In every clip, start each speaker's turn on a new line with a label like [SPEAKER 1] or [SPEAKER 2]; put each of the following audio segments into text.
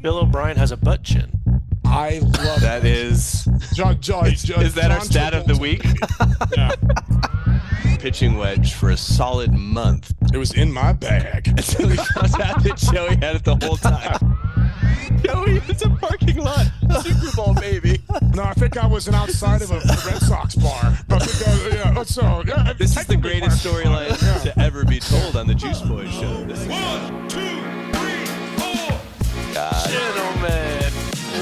[SPEAKER 1] Bill O'Brien has a butt chin.
[SPEAKER 2] I love
[SPEAKER 3] that. Is that our stat of the week?
[SPEAKER 2] Yeah.
[SPEAKER 3] Pitching wedge for a solid month.
[SPEAKER 2] It was in my bag.
[SPEAKER 3] Until he found out that Joey had it the whole time. Joey, it's a parking lot. Super Bowl, baby.
[SPEAKER 2] No, I think I was outside of a Red Sox bar.
[SPEAKER 3] This is the greatest storyline to ever be told on the Juice Boys show. This is
[SPEAKER 4] 1, 2, 3, 4.
[SPEAKER 3] God.
[SPEAKER 1] Gentlemen.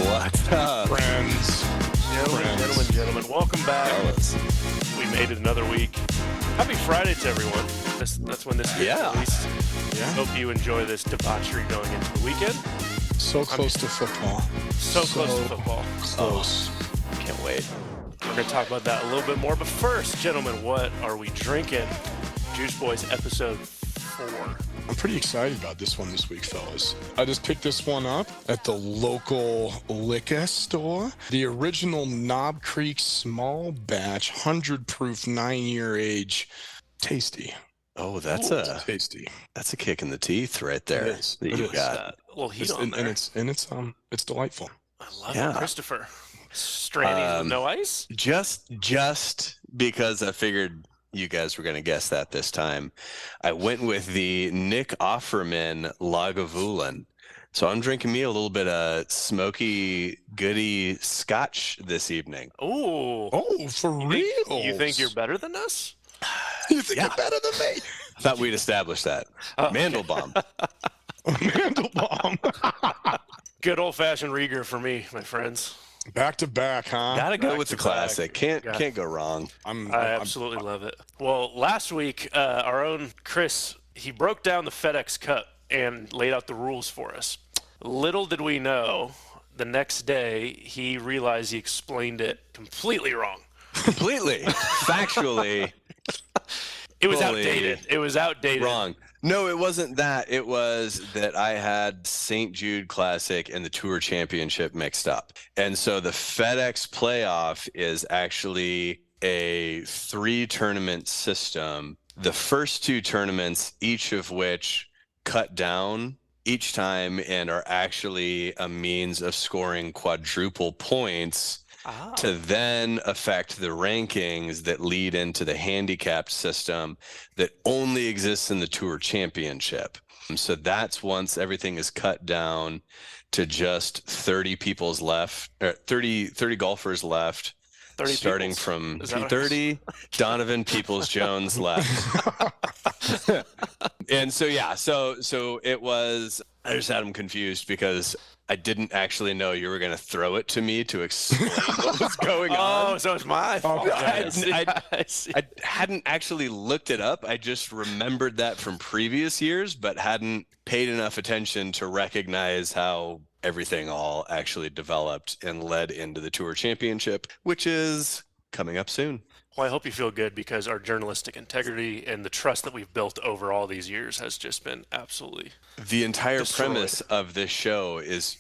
[SPEAKER 3] What's up?
[SPEAKER 2] Friends.
[SPEAKER 1] Gentlemen, welcome back.
[SPEAKER 3] Fellas.
[SPEAKER 1] We made it another week. Happy Friday to everyone. That's when this gets released.
[SPEAKER 2] Yeah.
[SPEAKER 1] Hope you enjoy this debauchery going into the weekend.
[SPEAKER 2] So close to football.
[SPEAKER 1] So close to football.
[SPEAKER 2] Close.
[SPEAKER 3] Can't wait.
[SPEAKER 1] We're going to talk about that a little bit more. But first, gentlemen, what are we drinking? Juice Boys episode 4.
[SPEAKER 2] I'm pretty excited about this one this week, fellas. I just picked this one up at the local liquor store. The original Knob Creek small batch, 100 proof, 9-year age. Tasty.
[SPEAKER 3] Oh, that's
[SPEAKER 2] tasty.
[SPEAKER 3] That's a kick in the teeth right there.
[SPEAKER 2] It is.
[SPEAKER 3] That
[SPEAKER 2] It
[SPEAKER 3] you
[SPEAKER 2] is.
[SPEAKER 3] got.
[SPEAKER 1] A little heat on there.
[SPEAKER 2] And it's delightful.
[SPEAKER 1] I love
[SPEAKER 3] Yeah.
[SPEAKER 1] it, Christopher. Straighties with no ice?
[SPEAKER 3] Just because I figured you guys were going to guess that this time, I went with the Nick Offerman Lagavulin. So I'm drinking me a little bit of smoky, goody scotch this evening.
[SPEAKER 1] Ooh.
[SPEAKER 2] Oh, for real?
[SPEAKER 1] You think you're better than us?
[SPEAKER 2] You think you're better than me?
[SPEAKER 3] I thought we'd established that.
[SPEAKER 1] Oh,
[SPEAKER 3] Mandelbaum.
[SPEAKER 2] Mandelbaum.
[SPEAKER 1] Good old-fashioned Rieger for me, my friends.
[SPEAKER 2] Back to back, huh?
[SPEAKER 3] Gotta go
[SPEAKER 1] Back
[SPEAKER 3] with the
[SPEAKER 1] to back.
[SPEAKER 3] classic. Can't go wrong.
[SPEAKER 1] I absolutely love it. Well, last week, our own Chris, he broke down the FedEx Cup and laid out the rules for us. Little did we know, the next day, he realized he explained it completely wrong.
[SPEAKER 3] Completely. Factually.
[SPEAKER 1] It was
[SPEAKER 3] Fully
[SPEAKER 1] outdated. It was outdated.
[SPEAKER 3] Wrong. No, it wasn't that. It was that I had St. Jude Classic and the Tour Championship mixed up. And so the FedEx playoff is actually a 3-tournament system. The first 2 tournaments, each of which cut down each time and are actually a means of scoring quadruple points to then affect the rankings that lead into the handicapped system that only exists in the Tour Championship. So that's once everything is cut down to just 30 people's left, or 30 golfers left,
[SPEAKER 1] 30
[SPEAKER 3] starting
[SPEAKER 1] peoples.
[SPEAKER 3] from
[SPEAKER 1] Is that what
[SPEAKER 3] 30 Donovan Peoples-Jones left. And so, yeah, so it was, I just had him confused because I didn't actually know you were going to throw it to me to explain what was going on.
[SPEAKER 1] Oh, so it's my fault.
[SPEAKER 3] I hadn't actually looked it up. I just remembered that from previous years, but hadn't paid enough attention to recognize how everything all actually developed and led into the Tour Championship, which is coming up soon.
[SPEAKER 1] Well, I hope you feel good because our journalistic integrity and the trust that we've built over all these years has just been absolutely
[SPEAKER 3] The entire
[SPEAKER 1] destroyed.
[SPEAKER 3] premise of this show is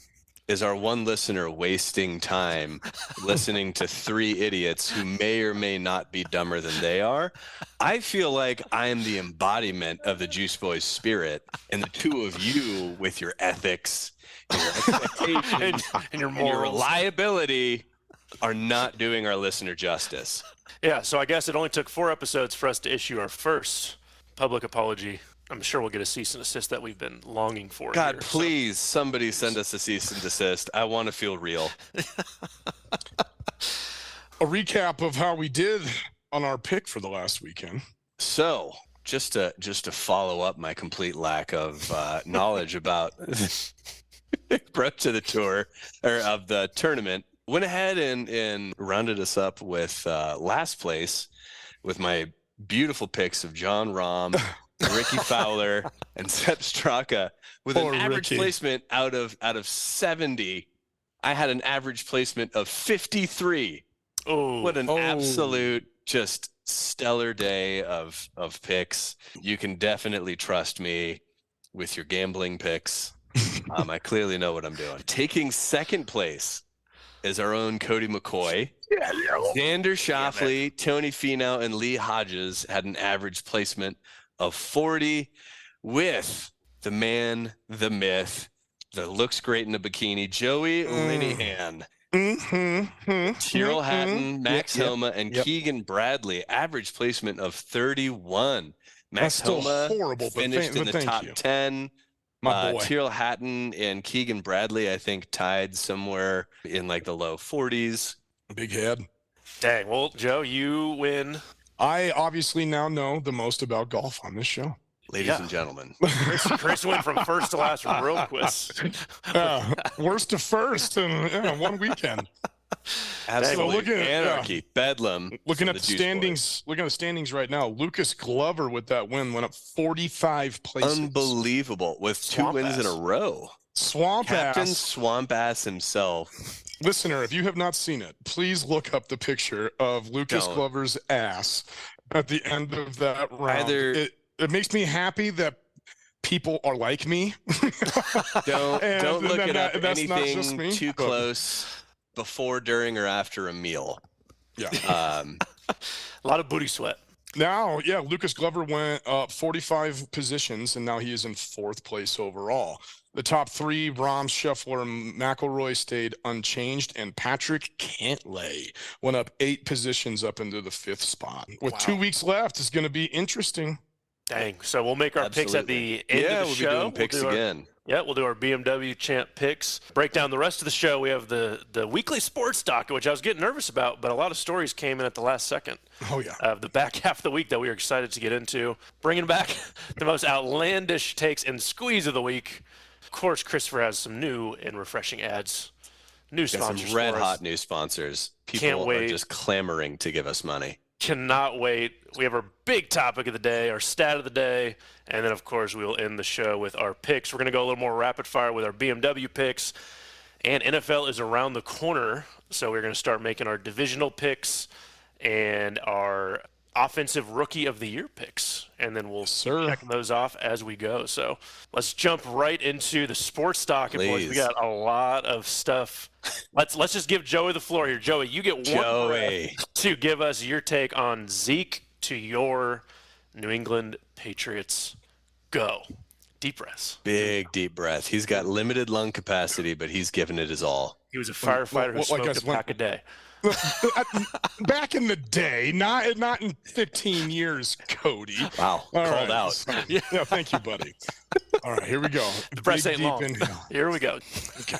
[SPEAKER 3] our one listener wasting time listening to 3 idiots who may or may not be dumber than they are. I feel like I am the embodiment of the Juice Boys spirit, and the 2 of you with your ethics, your expectations,
[SPEAKER 1] and your
[SPEAKER 3] and your
[SPEAKER 1] morals.
[SPEAKER 3] reliability are not doing our listener justice.
[SPEAKER 1] Yeah, so I guess it only took 4 episodes for us to issue our first public apology. I'm sure we'll get a cease and desist that we've been longing for.
[SPEAKER 3] God,
[SPEAKER 1] here,
[SPEAKER 3] please, somebody send us a cease and desist. I want to feel real.
[SPEAKER 2] A recap of how we did on our pick for the last weekend.
[SPEAKER 3] So, just to follow up my complete lack of knowledge about approach to the tour or of the tournament, went ahead and rounded us up with last place with my beautiful picks of John Rahm, Ricky Fowler, and Sepp Straka with
[SPEAKER 2] Poor
[SPEAKER 3] an average
[SPEAKER 2] Ricky.
[SPEAKER 3] placement out of 70. I had an average placement of 53.
[SPEAKER 1] Oh,
[SPEAKER 3] What an absolute just stellar day of picks. You can definitely trust me with your gambling picks. I clearly know what I'm doing. Taking second place is our own Cody McCoy. Xander Schauffele, Tony Finau, and Lee Hodges had an average placement of 40 with the man, the myth, that looks great in a bikini. Joey Linehan,
[SPEAKER 2] Mm-hmm.
[SPEAKER 3] Tyrrell Hatton, Max
[SPEAKER 2] Yep,
[SPEAKER 3] Homa, and Keegan Bradley. Average placement of 31.
[SPEAKER 2] That's
[SPEAKER 3] Max
[SPEAKER 2] still
[SPEAKER 3] Homa
[SPEAKER 2] horrible,
[SPEAKER 3] finished in the
[SPEAKER 2] thank
[SPEAKER 3] top
[SPEAKER 2] you.
[SPEAKER 3] 10.
[SPEAKER 2] My boy.
[SPEAKER 3] Tyrrell Hatton and Keegan Bradley, I think, tied somewhere in like the low 40s.
[SPEAKER 2] Big head.
[SPEAKER 1] Dang. Well, Joe, you win.
[SPEAKER 2] I obviously now know the most about golf on this show.
[SPEAKER 3] Ladies and gentlemen.
[SPEAKER 1] Chris went from first to last real quick.
[SPEAKER 2] Worst to first in one weekend.
[SPEAKER 3] Absolute
[SPEAKER 2] So
[SPEAKER 3] anarchy, bedlam.
[SPEAKER 2] Looking
[SPEAKER 3] from
[SPEAKER 2] at the
[SPEAKER 3] Juice
[SPEAKER 2] standings,
[SPEAKER 3] Boys.
[SPEAKER 2] looking at the standings right now. Lucas Glover with that win went up 45 places.
[SPEAKER 3] Unbelievable, with
[SPEAKER 1] Swamp
[SPEAKER 3] 2 wins in a
[SPEAKER 1] ass.
[SPEAKER 3] row.
[SPEAKER 2] Swamp
[SPEAKER 3] Captain
[SPEAKER 2] ass.
[SPEAKER 3] Swamp Ass himself.
[SPEAKER 2] Listener, if you have not seen it, please look up the picture of Lucas
[SPEAKER 3] Don't.
[SPEAKER 2] Glover's ass at the end of that round. It makes me happy that people are like me.
[SPEAKER 3] Don't look it up
[SPEAKER 2] that's not just
[SPEAKER 3] anything
[SPEAKER 2] me,
[SPEAKER 3] too
[SPEAKER 2] but-
[SPEAKER 3] close before, during, or after a meal.
[SPEAKER 2] Yeah.
[SPEAKER 1] A lot of booty sweat.
[SPEAKER 2] Now, Lucas Glover went up 45 positions, and now he is in 4th place overall. The top 3, Rahm, Scheffler, and McIlroy, stayed unchanged, and Patrick Cantlay went up 8 positions up into the 5th spot. With 2 weeks left, it's going to be interesting.
[SPEAKER 1] Dang. So we'll make our picks at the end of the
[SPEAKER 3] we'll
[SPEAKER 1] show.
[SPEAKER 3] be doing picks again.
[SPEAKER 1] We'll do our BMW Champ picks. Break down the rest of the show. We have the weekly sports docket, which I was getting nervous about, but a lot of stories came in at the last second.
[SPEAKER 2] Oh, yeah.
[SPEAKER 1] Of the back half of the week that we are excited to get into. Bringing back the most outlandish takes and squeeze of the week. Of course, Christopher has some new and refreshing ads. New sponsors.
[SPEAKER 3] Some red
[SPEAKER 1] for us.
[SPEAKER 3] hot new sponsors.
[SPEAKER 1] Can't
[SPEAKER 3] People
[SPEAKER 1] wait.
[SPEAKER 3] are just clamoring to give us money.
[SPEAKER 1] Cannot wait. We have our big topic of the day, our stat of the day, and then, of course, we will end the show with our picks. We're going to go a little more rapid fire with our BMW picks, and NFL is around the corner, so we're going to start making our divisional picks and our offensive rookie of the year picks, and then we'll check those off as we go. So let's jump right into the sports docket, boys. We got a lot of stuff. Let's just give Joey the floor here. Joey, you get one breath to give us your take on Zeke to your New England Patriots. Go. Deep breaths.
[SPEAKER 3] Big deep breath. He's got limited lung capacity, but he's given it his all.
[SPEAKER 1] He was a firefighter who smoked a pack a day.
[SPEAKER 2] Back in the day, not in 15 years, Cody.
[SPEAKER 3] Wow, called out.
[SPEAKER 2] So, yeah, thank you, buddy. All right, here we go.
[SPEAKER 1] The press ain't long.
[SPEAKER 2] Inhale.
[SPEAKER 1] Here we go.
[SPEAKER 2] Okay.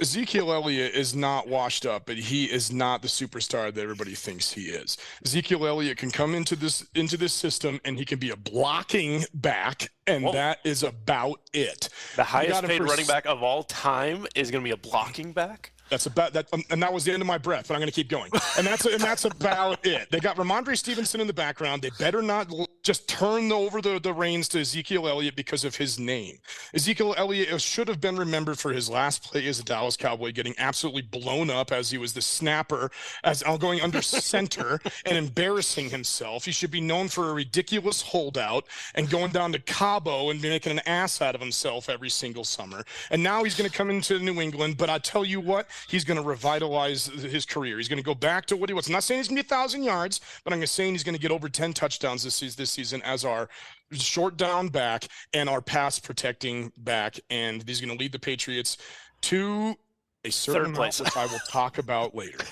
[SPEAKER 2] Ezekiel Elliott is not washed up, but he is not the superstar that everybody thinks he is. Ezekiel Elliott can come into this system, and he can be a blocking back, and that is about it.
[SPEAKER 1] The highest paid running back of all time is going to be a blocking back?
[SPEAKER 2] That's about that, and that was the end of my breath. But I'm going to keep going, and that's about it. They got Ramondre Stevenson in the background. They better not just turn over the reins to Ezekiel Elliott because of his name. Ezekiel Elliott should have been remembered for his last play as a Dallas Cowboy, getting absolutely blown up as he was the snapper, as going under center and embarrassing himself. He should be known for a ridiculous holdout and going down to Cabo and making an ass out of himself every single summer. And now he's going to come into New England. But I tell you what. He's going to revitalize his career. He's going to go back to what he was. I'm not saying he's going to be 1,000 yards, but I'm saying he's going to get over 10 touchdowns this season as our short down back and our pass protecting back. And he's going to lead the Patriots to a certain place, which I will talk about later.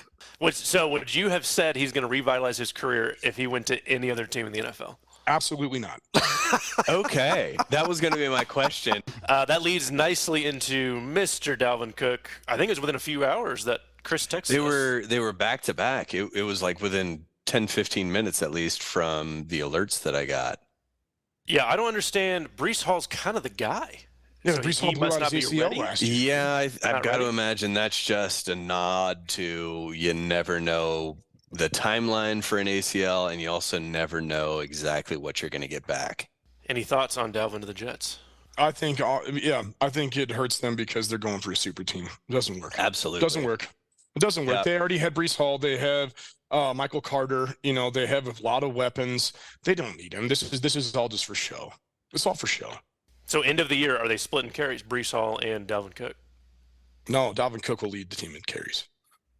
[SPEAKER 1] So would you have said he's going to revitalize his career if he went to any other team in the NFL?
[SPEAKER 2] Absolutely not.
[SPEAKER 3] Okay, that was going to be my question.
[SPEAKER 1] That leads nicely into Mr. Dalvin Cook. I think it was within a few hours that Chris texted us.
[SPEAKER 3] They were back to back. It was like within 10, 15 minutes at least from the alerts that I got.
[SPEAKER 1] Yeah, I don't understand. Breece Hall's kind of the guy.
[SPEAKER 2] Yeah,
[SPEAKER 1] so
[SPEAKER 2] Breece Hall blew out his ACL last year.
[SPEAKER 3] Yeah, I've got to imagine that's just a nod to you never know the timeline for an ACL, and you also never know exactly what you're going to get back.
[SPEAKER 1] Any thoughts on Dalvin to the Jets?
[SPEAKER 2] I think it hurts them because they're going for a super team. It doesn't work.
[SPEAKER 3] Absolutely.
[SPEAKER 2] It doesn't work. It doesn't work.
[SPEAKER 3] Yep.
[SPEAKER 2] They already had Breece Hall. They have Michael Carter. They have a lot of weapons. They don't need him. This is all just for show. It's all for show.
[SPEAKER 1] So end of the year, are they splitting carries, Breece Hall and Dalvin Cook?
[SPEAKER 2] No, Dalvin Cook will lead the team in carries.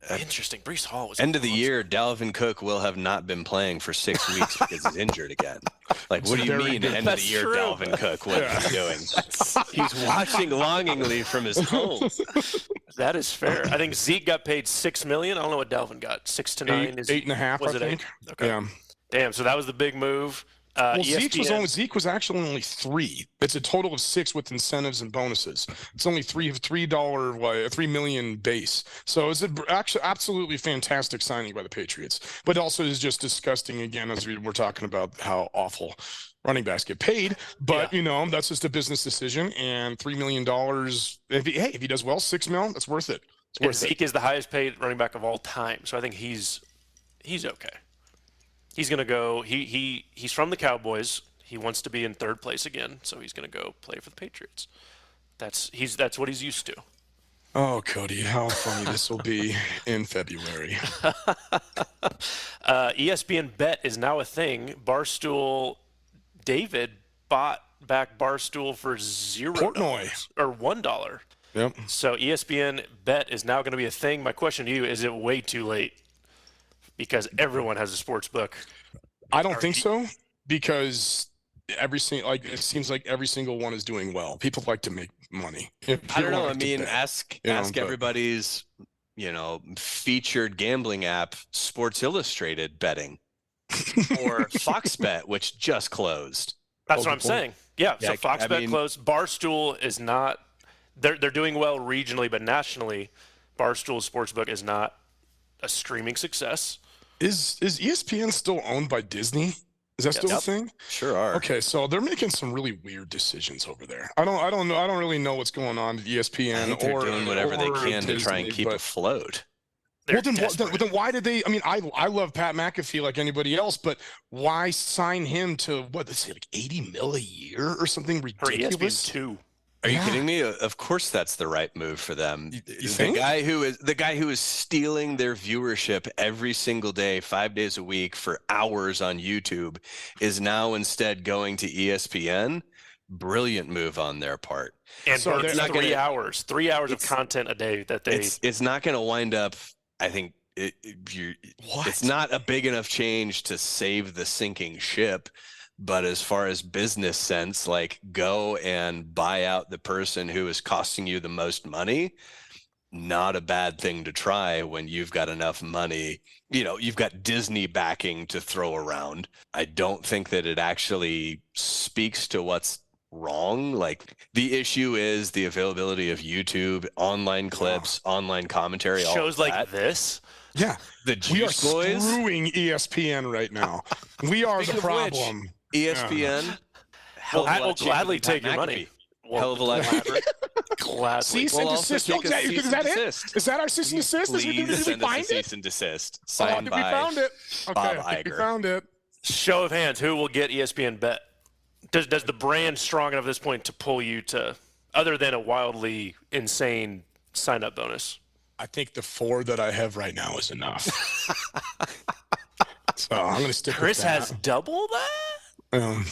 [SPEAKER 1] Interesting. Brees Hall was
[SPEAKER 3] End of the
[SPEAKER 1] monster.
[SPEAKER 3] year, Dalvin Cook will have not been playing for 6 weeks because he's injured again. Like, what do you mean, end of the
[SPEAKER 1] That's
[SPEAKER 3] year,
[SPEAKER 1] true.
[SPEAKER 3] Dalvin Cook? What is he doing? He's watching longingly from his home.
[SPEAKER 1] That is fair. I think Zeke got paid $6 million. I don't know what Dalvin got. 6 to 9.
[SPEAKER 2] Eight and a half,
[SPEAKER 1] Was
[SPEAKER 2] I
[SPEAKER 1] it
[SPEAKER 2] think.
[SPEAKER 1] 8? Okay.
[SPEAKER 2] Yeah.
[SPEAKER 1] Damn. So that was the big move.
[SPEAKER 2] Well,
[SPEAKER 1] ESPN,
[SPEAKER 2] Zeke was actually only 3. It's a total of 6 with incentives and bonuses. It's only $3 million base. So it's actually absolutely fantastic signing by the Patriots. But also is just disgusting again as we're talking about how awful running backs get paid. But that's just a business decision. And $3 million. If he does well, $6 million, that's worth it. It's
[SPEAKER 1] and
[SPEAKER 2] worth
[SPEAKER 1] Zeke is the highest paid running back of all time. So I think he's okay. He's going to go. He's from the Cowboys. He wants to be in 3rd place again, so he's going to go play for the Patriots. That's what he's used to.
[SPEAKER 2] Oh, Cody, how funny this will be in February.
[SPEAKER 1] ESPN Bet is now a thing. Barstool David bought back Barstool for $0
[SPEAKER 2] Portnoy.
[SPEAKER 1] or $1.
[SPEAKER 2] Yep.
[SPEAKER 1] So ESPN Bet is now going to be a thing. My question to you, is it way too late? Because everyone has a sports book.
[SPEAKER 2] I don't think so, because it seems like every single one is doing well. People like to make money.
[SPEAKER 3] I don't know. I mean, ask everybody's, featured gambling app, Sports Illustrated betting, or Fox Bet, which just closed.
[SPEAKER 1] That's what I'm saying. Yeah. So Fox Bet closed. Barstool is not. They're doing well regionally, but nationally, Barstool Sportsbook is not a streaming success.
[SPEAKER 2] Is ESPN still owned by Disney? Is that still a thing?
[SPEAKER 3] Sure are.
[SPEAKER 2] Okay, so they're making some really weird decisions over there. I don't know. I don't really know what's going on at ESPN.
[SPEAKER 3] I think they're doing whatever they can
[SPEAKER 2] Disney,
[SPEAKER 3] to try and keep afloat.
[SPEAKER 2] Well, then why did they? I mean, I love Pat McAfee like anybody else, but why sign him to like $80 million a year or something ridiculous?
[SPEAKER 1] For ESPN2.
[SPEAKER 3] Are you kidding me? Of course, that's the right move for them.
[SPEAKER 2] You think?
[SPEAKER 3] The guy who is stealing their viewership every single day, 5 days a week for hours on YouTube, is now instead going to ESPN. Brilliant move on their part.
[SPEAKER 1] And so it's not 3 hours, 3 hours of content a day that they.
[SPEAKER 3] It's not going to wind up. I think it's not a big enough change to save the sinking ship. But as far as business sense, like, go and buy out the person who is costing you the most money, not a bad thing to try when you've got enough money. You've got Disney backing to throw around. I don't think that it actually speaks to what's wrong. Like, the issue is the availability of YouTube, online clips, online commentary,
[SPEAKER 1] shows like this.
[SPEAKER 2] Yeah.
[SPEAKER 3] The Juice
[SPEAKER 2] we are
[SPEAKER 3] Boys.
[SPEAKER 2] screwing ESPN right now. We are the problem.
[SPEAKER 3] ESPN.
[SPEAKER 1] I'll gladly take your money.
[SPEAKER 3] Hell of a lot cheaper.
[SPEAKER 1] Gladly.
[SPEAKER 2] Cease and desist. Is that it? Is that our cease and desist?
[SPEAKER 3] Please send us a cease
[SPEAKER 2] it?
[SPEAKER 3] and desist.
[SPEAKER 2] We
[SPEAKER 3] Signed by
[SPEAKER 2] found it. Okay,
[SPEAKER 3] Bob
[SPEAKER 2] I think we
[SPEAKER 3] Iger.
[SPEAKER 2] found it.
[SPEAKER 1] Show of hands, who will get ESPN Bet? Does the brand strong enough at this point to pull you to, other than a wildly insane sign-up bonus?
[SPEAKER 2] I think the 4 that I have right now is enough. So I'm going to stick with that.
[SPEAKER 1] Chris has double that?
[SPEAKER 2] Okay,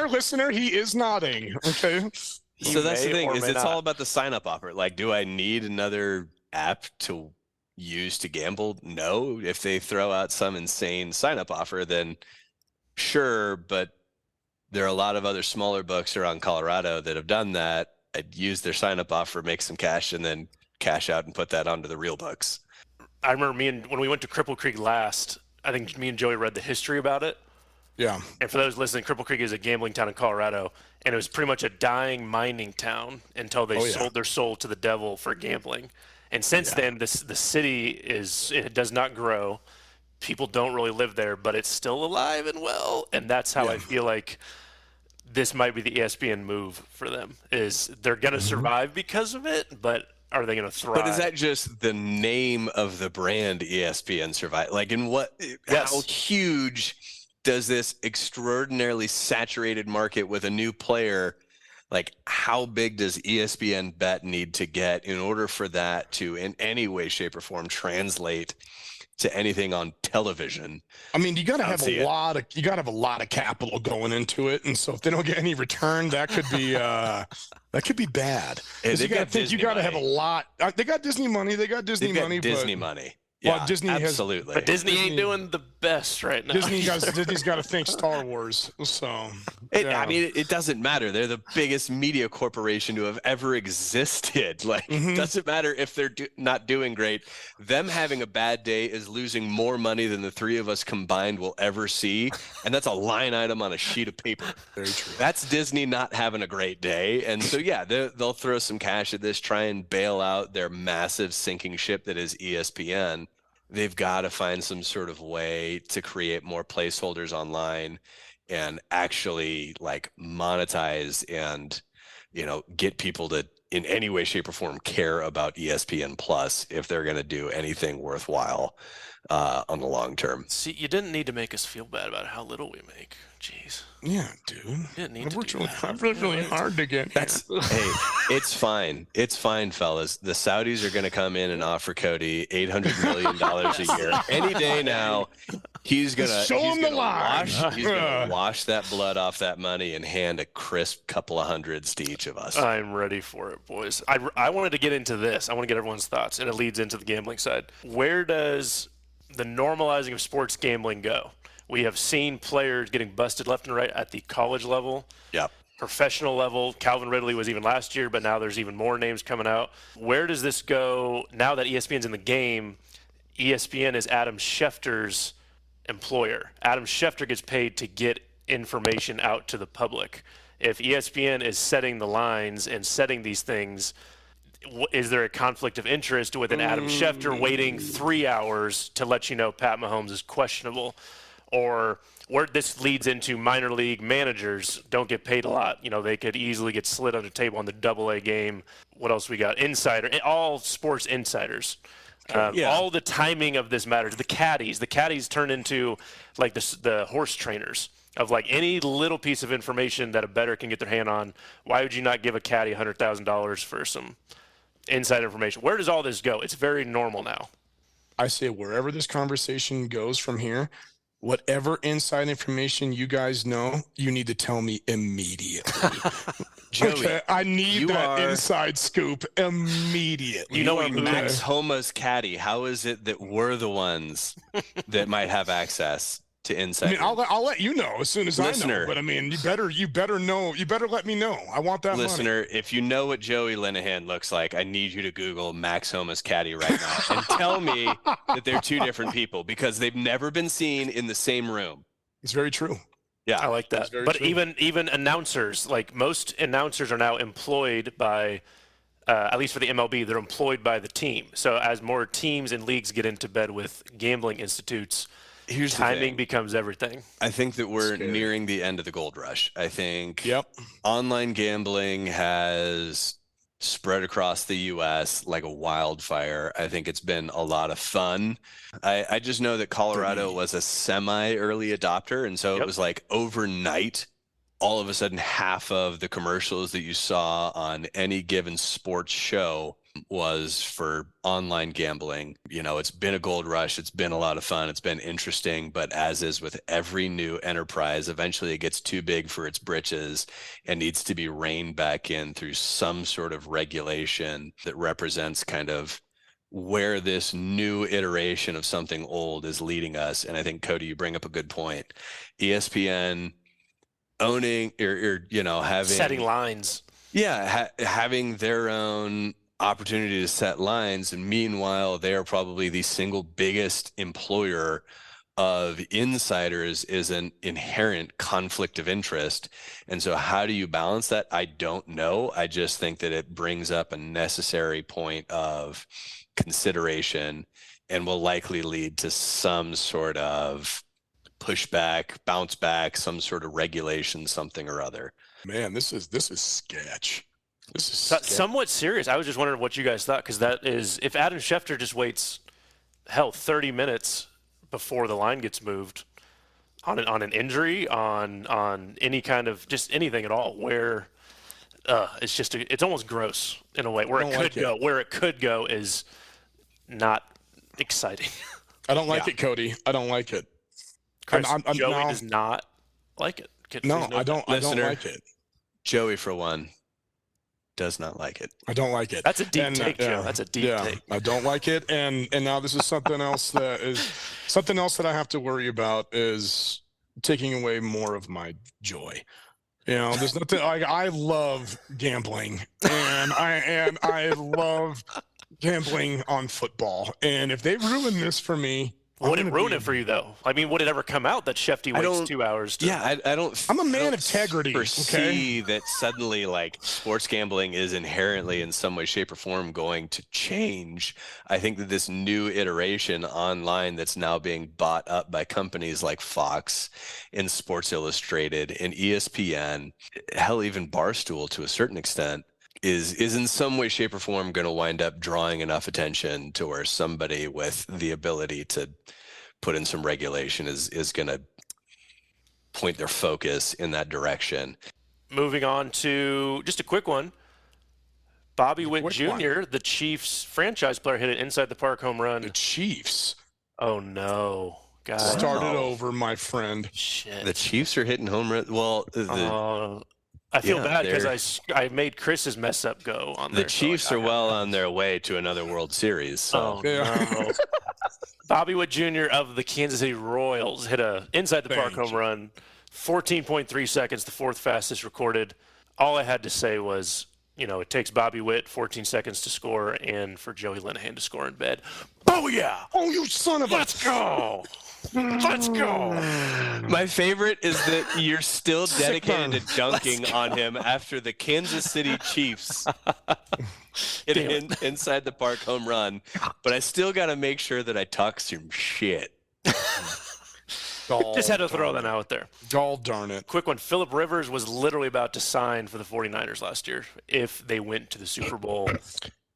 [SPEAKER 2] listener, he is nodding. Okay.
[SPEAKER 3] So that's the thing,
[SPEAKER 1] it's
[SPEAKER 3] all about the sign-up offer. Like, do I need another app to use to gamble? No. If they throw out some insane sign-up offer, then sure, but there are a lot of other smaller books around Colorado that have done that. I'd use their sign-up offer, make some cash, and then cash out and put that onto the real books.
[SPEAKER 1] I remember when we went to Cripple Creek last, I think me and Joey read the history about it.
[SPEAKER 2] Yeah.
[SPEAKER 1] And for those listening, Cripple Creek is a gambling town in Colorado, and it was pretty much a dying mining town until they sold their soul to the devil for gambling. And since then, the city it does not grow. People don't really live there, but it's still alive and well. And that's how I feel like this might be the ESPN move for them. Is they're going to survive because of it, but are they going to thrive?
[SPEAKER 3] But is that just the name of the brand ESPN survive? Like, how huge does this extraordinarily saturated market with a new player, like, how big does ESPN Bet need to get in order for that to in any way, shape, or form translate to anything on television.
[SPEAKER 2] I mean, you got to
[SPEAKER 3] I don't
[SPEAKER 2] have
[SPEAKER 3] see
[SPEAKER 2] a
[SPEAKER 3] it.
[SPEAKER 2] lot of capital going into it, and so if they don't get any return, that could be bad.
[SPEAKER 3] Hey,
[SPEAKER 2] 'Cause
[SPEAKER 3] they've
[SPEAKER 2] you got to
[SPEAKER 3] got
[SPEAKER 2] think you
[SPEAKER 3] Disney
[SPEAKER 2] got to have a
[SPEAKER 3] money.
[SPEAKER 2] lot. They got Disney money. They got Disney
[SPEAKER 3] They've got
[SPEAKER 2] money.
[SPEAKER 3] Disney
[SPEAKER 2] but,
[SPEAKER 3] money.
[SPEAKER 2] Well,
[SPEAKER 3] Yeah,
[SPEAKER 2] Disney has-
[SPEAKER 3] absolutely.
[SPEAKER 1] But Disney ain't
[SPEAKER 2] Disney-
[SPEAKER 1] doing the best right now.
[SPEAKER 2] Disney's
[SPEAKER 1] either.
[SPEAKER 2] got to think Star Wars. So
[SPEAKER 3] I mean, it doesn't matter. They're the biggest media corporation to have ever existed. Like, it doesn't matter if they're not doing great. Them having a bad day is losing more money than the three of us combined will ever see. And that's a line item on a sheet of paper.
[SPEAKER 2] very true.
[SPEAKER 3] That's Disney not having a great day. And so, yeah, they'll throw some cash at this, try and bail out their massive sinking ship that is ESPN. They've got to find some sort of way to create more placeholders online and actually like monetize and, get people to in any way, shape, or form care about ESPN Plus if they're going to do anything worthwhile on the long term.
[SPEAKER 1] See, you didn't need to make us feel bad about how little we make. Jeez.
[SPEAKER 2] Yeah, dude.
[SPEAKER 1] Didn't need
[SPEAKER 2] I've
[SPEAKER 1] to
[SPEAKER 2] worked
[SPEAKER 1] do
[SPEAKER 2] really,
[SPEAKER 1] that.
[SPEAKER 2] I've worked really hard to get here.
[SPEAKER 3] Hey, it's fine. It's fine, fellas. The Saudis are going to come in and offer Cody $800 million a year any day now. He's gonna
[SPEAKER 2] Show him the line.
[SPEAKER 3] He's gonna wash that blood off that money and hand a crisp couple of hundreds to each of us.
[SPEAKER 1] I'm ready for it, boys. I wanted to get into this. I want to get everyone's thoughts, and it leads into the gambling side. Where does the normalizing of sports gambling go? We have seen players getting busted left and right at the college level,
[SPEAKER 3] Yep.
[SPEAKER 1] professional level. Calvin Ridley was even last year, but now there's even more names coming out. Where does this go now that ESPN's in the game? ESPN is Adam Schefter's employer. Adam Schefter gets paid to get information out to the public. If ESPN is setting the lines and setting these things, is there a conflict of interest with an Adam Schefter waiting 3 hours to let you know Pat Mahomes is questionable? Or where this leads into minor league managers don't get paid a lot. They could easily get slid under the table on the AA game. What else we got? Insider, all sports insiders. All the timing of this matters. The caddies turn into like the horse trainers of like any little piece of information that a bettor can get their hand on. Why would you not give a caddy $100,000 for some inside information? Where does all this go? It's very normal now.
[SPEAKER 2] I say wherever this conversation goes from here, whatever inside information you guys know, you need to tell me immediately.
[SPEAKER 3] Joey,
[SPEAKER 2] Okay, I need that inside scoop immediately.
[SPEAKER 3] You know what,
[SPEAKER 2] Okay.
[SPEAKER 3] Max Homa's caddy. How is it that we're the ones that might have access to
[SPEAKER 2] I
[SPEAKER 3] insight?
[SPEAKER 2] mean, I'll let you know as soon as I
[SPEAKER 3] Listener.
[SPEAKER 2] know. But I mean, you better know. You better let me know. I want that money.
[SPEAKER 3] Listener, if you know what Joey Linehan looks like, I need you to Google Max Homa's caddy right now and tell me that they're two different people because they've never been seen in the same room.
[SPEAKER 2] It's very true.
[SPEAKER 3] Yeah,
[SPEAKER 1] I like that.
[SPEAKER 2] very
[SPEAKER 1] But
[SPEAKER 2] true.
[SPEAKER 1] even announcers, like most announcers are now employed by, at least for the MLB, they're employed by the team. So as more teams and leagues get into bed with gambling institutes,
[SPEAKER 3] Here's the
[SPEAKER 1] timing
[SPEAKER 3] thing.
[SPEAKER 1] becomes everything.
[SPEAKER 3] I think that we're
[SPEAKER 2] Scary.
[SPEAKER 3] nearing the end of the gold rush. I think
[SPEAKER 2] Yep.
[SPEAKER 3] online gambling has spread across the U.S. like a wildfire. I think it's been a lot of fun. I just know that Colorado was a semi-early adopter, and so it
[SPEAKER 1] Yep.
[SPEAKER 3] was like overnight, all of a sudden, half of the commercials that you saw on any given sports show was for online gambling. It's been a gold rush. It's been a lot of fun. It's been interesting. But as is with every new enterprise, eventually it gets too big for its britches and needs to be reined back in through some sort of regulation that represents kind of where this new iteration of something old is leading us. And I think, Cody, you bring up a good point. ESPN owning or having
[SPEAKER 1] Setting lines.
[SPEAKER 3] having their own opportunity to set lines, and meanwhile they are probably the single biggest employer of insiders, is an inherent conflict of interest. And so how do you balance that? I don't know. I just think that it brings up a necessary point of consideration and will likely lead to some sort of pushback, bounce back, some sort of regulation, something or other.
[SPEAKER 2] Man, this is sketch. This is
[SPEAKER 1] Somewhat serious. I was just wondering what you guys thought, because that is, if Adam Schefter just waits, 30 minutes before the line gets moved on an injury, on any kind of just anything at all, where it's just it's almost gross in a way. Where it could go is not exciting.
[SPEAKER 2] I don't like it, Cody. I don't like it.
[SPEAKER 1] Chris,
[SPEAKER 2] I'm
[SPEAKER 1] Joey
[SPEAKER 2] no.
[SPEAKER 1] does not like it.
[SPEAKER 2] No, I don't. I don't
[SPEAKER 3] Listener.
[SPEAKER 2] like it.
[SPEAKER 3] Joey, for one, does not like it.
[SPEAKER 2] I don't like it.
[SPEAKER 1] That's a deep take, Joe. That's a deep take.
[SPEAKER 2] I don't like it, and now this is something else that I have to worry about is taking away more of my joy. You know, there's nothing like I love gambling, and I love gambling on football, and if they ruin this for me.
[SPEAKER 1] Would it ruin it for you, though? I mean, would it ever come out that Shefty waits 2 hours?
[SPEAKER 3] I don't.
[SPEAKER 2] I'm a man of
[SPEAKER 3] integrity.
[SPEAKER 2] integrity.
[SPEAKER 3] Foresee that suddenly, like, sports gambling is inherently, in some way, shape, or form, going to change. I think that this new iteration online that's now being bought up by companies like Fox and Sports Illustrated and ESPN, hell, even Barstool to a certain extent, is in some way, shape, or form going to wind up drawing enough attention to where somebody with the ability to put in some regulation is going to point their focus in that direction.
[SPEAKER 1] Moving on to just a quick one. Bobby Witt Jr., the Chiefs franchise player, hit an inside the park home run.
[SPEAKER 2] The Chiefs.
[SPEAKER 1] Oh, no. God.
[SPEAKER 2] Started over, my friend.
[SPEAKER 1] Shit.
[SPEAKER 3] The Chiefs are hitting home runs. Well,
[SPEAKER 1] I feel bad because I made Chris's mess up go on there.
[SPEAKER 3] The Chiefs are well on their way to another World Series. So.
[SPEAKER 1] No. Bobby Witt Jr. of the Kansas City Royals hit a inside the park home run, 14.3 seconds, the fourth fastest recorded. All I had to say was, you know, it takes Bobby Witt 14 seconds to score and for Joey Linehan to score in bed. Oh, yeah.
[SPEAKER 2] Oh, you son of a...
[SPEAKER 1] Let's go. Let's go.
[SPEAKER 3] My favorite is that you're still dedicated to dunking on him after the Kansas City Chiefs hit an inside the park home run, but I still got to make sure that I talk some shit.
[SPEAKER 1] Just had to throw that out there.
[SPEAKER 2] Gall darn it.
[SPEAKER 1] Quick one. Phillip Rivers was literally about to sign for the 49ers last year if they went to the Super Bowl.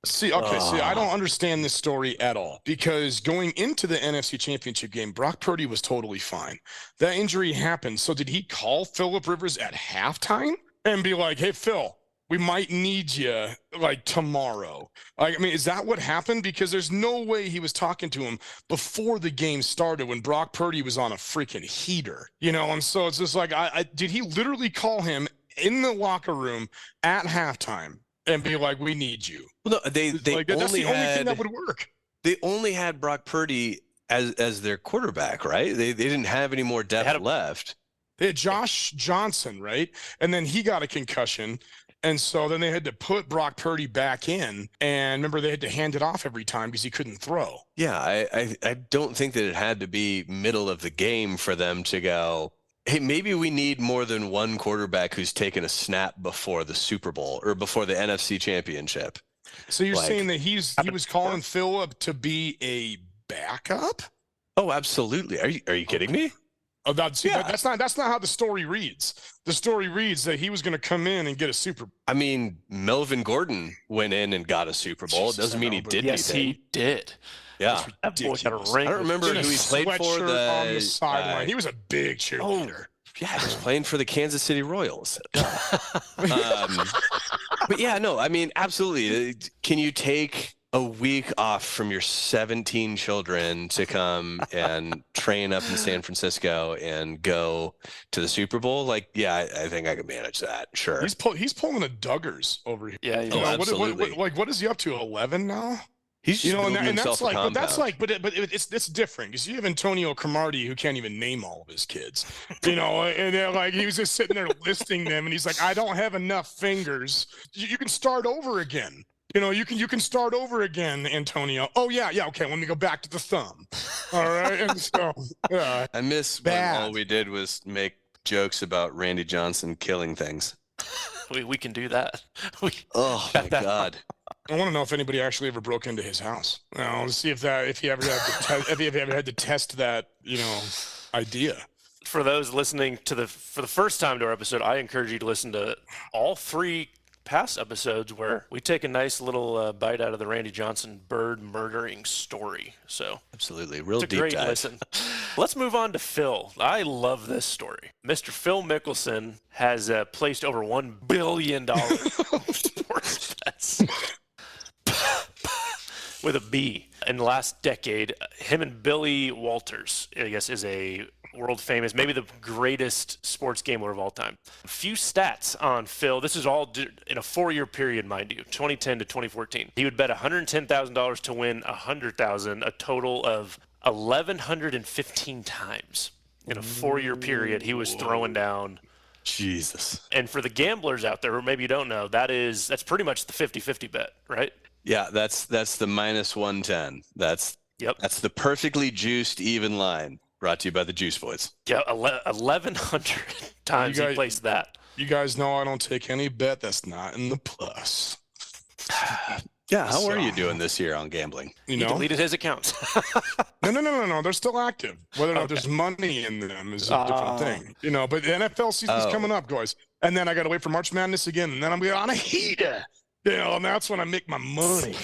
[SPEAKER 2] See, I don't understand this story at all because going into the NFC Championship game, Brock Purdy was totally fine. That injury happened. So did he call Phillip Rivers at halftime and be like, hey, Phil, we might need you like tomorrow? I mean, is that what happened? Because there's no way he was talking to him before the game started when Brock Purdy was on a freaking heater, you know? And so it's just like, did he literally call him in the locker room at halftime and be like, we need you?
[SPEAKER 3] Well, no, they
[SPEAKER 2] like, that's the only thing that would work.
[SPEAKER 3] They only had Brock Purdy as their quarterback, right? They didn't have any more depth left.
[SPEAKER 2] They had Josh Johnson, right? And then he got a concussion. And so then they had to put Brock Purdy back in. And remember, they had to hand it off every time because he couldn't throw.
[SPEAKER 3] Yeah, I don't think that it had to be middle of the game for them to go, hey, maybe we need more than one quarterback who's taken a snap before the Super Bowl or before the NFC Championship.
[SPEAKER 2] So you're saying that he was calling Phillip to be a backup?
[SPEAKER 3] Oh, absolutely. Are you kidding me?
[SPEAKER 2] Oh, that's not how the story reads. The story reads that he was going to come in and get a Super Bowl.
[SPEAKER 3] I mean, Melvin Gordon went in and got a Super Bowl. It doesn't mean he did
[SPEAKER 1] yes,
[SPEAKER 3] anything.
[SPEAKER 1] Yes, he did.
[SPEAKER 3] Yeah.
[SPEAKER 1] That boy got a ring.
[SPEAKER 3] I don't remember who he played for.
[SPEAKER 2] On the sideline. He was a big cheerleader.
[SPEAKER 3] Yeah, he was playing for the Kansas City Royals. But yeah, no, I mean, absolutely. Can you take a week off from your 17 children to come and train up in San Francisco and go to the Super Bowl? Like, yeah, I think I could manage that. Sure.
[SPEAKER 2] He's pulling a Duggars over here.
[SPEAKER 1] Yeah,
[SPEAKER 3] absolutely.
[SPEAKER 2] What is he up to? 11 now?
[SPEAKER 3] He's just
[SPEAKER 2] and that's like, but it's different because you have Antonio Cromartie who can't even name all of his kids, you know, and they're like he was just sitting there listing them, and he's like, I don't have enough fingers. You can start over again. You know, you can start over again, Antonio. Oh yeah, okay. Let me go back to the thumb. All right, and so
[SPEAKER 3] I miss when all we did was make jokes about Randy Johnson killing things.
[SPEAKER 1] We can do that.
[SPEAKER 3] Oh my God.
[SPEAKER 2] I want to know if anybody actually ever broke into his house. To see if he ever had to test that, you know, idea.
[SPEAKER 1] For those listening for the first time to our episode, I encourage you to listen to all 3 past episodes where we take a nice little bite out of the Randy Johnson bird murdering story. So
[SPEAKER 3] absolutely, real
[SPEAKER 1] it's a
[SPEAKER 3] deep
[SPEAKER 1] great
[SPEAKER 3] dive.
[SPEAKER 1] Listen. Let's move on to Phil. I love this story. Mr. Phil Mickelson has placed over $1 billion sports bets. with a B. In the last decade, him and Billy Walters, I guess, is a world famous, maybe the greatest sports gambler of all time. A few stats on Phil. This is all in a 4-year period, mind you, 2010 to 2014. He would bet $110,000 to win $100,000, a total of 1,115 times. In a 4-year period, he was throwing down.
[SPEAKER 3] Jesus.
[SPEAKER 1] And for the gamblers out there, or maybe you don't know, that's pretty much the 50-50 bet, right?
[SPEAKER 3] Yeah, that's the minus 110. That's the perfectly juiced even line. Brought to you by the Juice Boys.
[SPEAKER 1] Yeah, 1,100 times he placed that.
[SPEAKER 2] You guys know I don't take any bet that's not in the plus.
[SPEAKER 3] Yeah, how are you doing this year on gambling?
[SPEAKER 1] He deleted his accounts.
[SPEAKER 2] No. They're still active. Whether or not there's money in them is a different thing. But the NFL season's coming up, guys. And then I got to wait for March Madness again. And then I'm going on a heater. And that's when I make my money.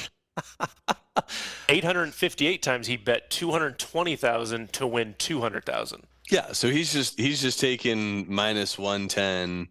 [SPEAKER 1] 858 times he bet 220,000 to win 200,000.
[SPEAKER 3] Yeah, so he's just taking minus 110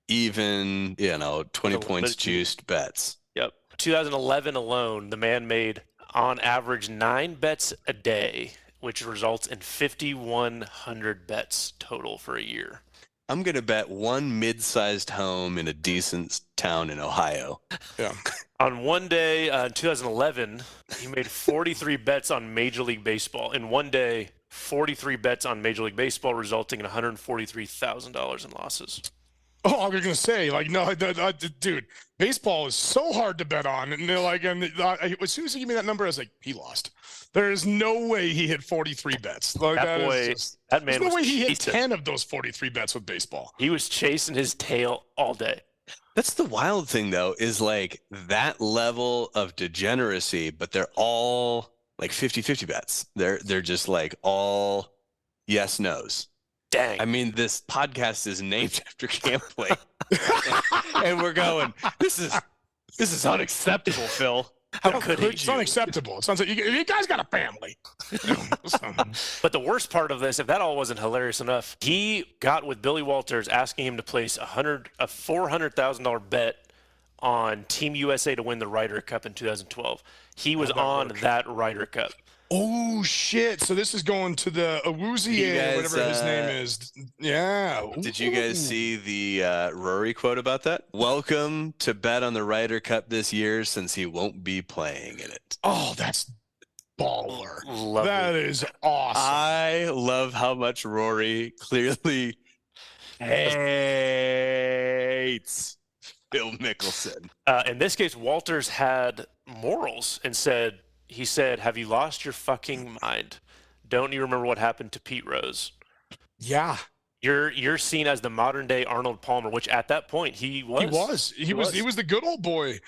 [SPEAKER 3] even, 20 points juiced bets.
[SPEAKER 1] Yep. 2011 alone, the man made on average 9 bets a day, which results in 5,100 bets total for a year.
[SPEAKER 3] I'm going to bet one mid-sized home in a decent town in Ohio.
[SPEAKER 2] Yeah.
[SPEAKER 1] On one day in 2011, he made 43 bets on Major League Baseball. In one day, 43 bets on Major League Baseball, resulting in $143,000 in losses.
[SPEAKER 2] Oh, I was going to say, dude, baseball is so hard to bet on. And as soon as he gave me that number, I was like, he lost. There is no way he hit 43 bets.
[SPEAKER 1] That man
[SPEAKER 2] there's no
[SPEAKER 1] was
[SPEAKER 2] way he hit
[SPEAKER 1] chasing.
[SPEAKER 2] 10 of those 43 bets with baseball.
[SPEAKER 1] He was chasing his tail all day.
[SPEAKER 3] That's the wild thing, though, is that level of degeneracy, but they're all 50-50 bets. They're just all yes, no's.
[SPEAKER 1] Dang.
[SPEAKER 3] I mean, this podcast is named after gambling. And we're going, this is unacceptable, Phil.
[SPEAKER 1] How could he?
[SPEAKER 2] It's unacceptable. It sounds like you guys got a family.
[SPEAKER 1] But the worst part of this, if that all wasn't hilarious enough, he got with Billy Walters asking him to place a $400,000 bet on Team USA to win the Ryder Cup in 2012. He was on that Ryder Cup.
[SPEAKER 2] Oh, shit. So this is going to the Awuzie, whatever his name is. Yeah.
[SPEAKER 3] Did you guys see the Rory quote about that? Welcome to bet on the Ryder Cup this year since he won't be playing in it.
[SPEAKER 2] Oh, that's baller.
[SPEAKER 1] Lovely.
[SPEAKER 2] That is awesome.
[SPEAKER 3] I love how much Rory clearly hates Phil Mickelson.
[SPEAKER 1] In this case, Walters had morals and he said, have you lost your fucking mind? Don't you remember what happened to Pete Rose?
[SPEAKER 2] Yeah.
[SPEAKER 1] You're seen as the modern day Arnold Palmer, which at that point he was.
[SPEAKER 2] He was the good old boy,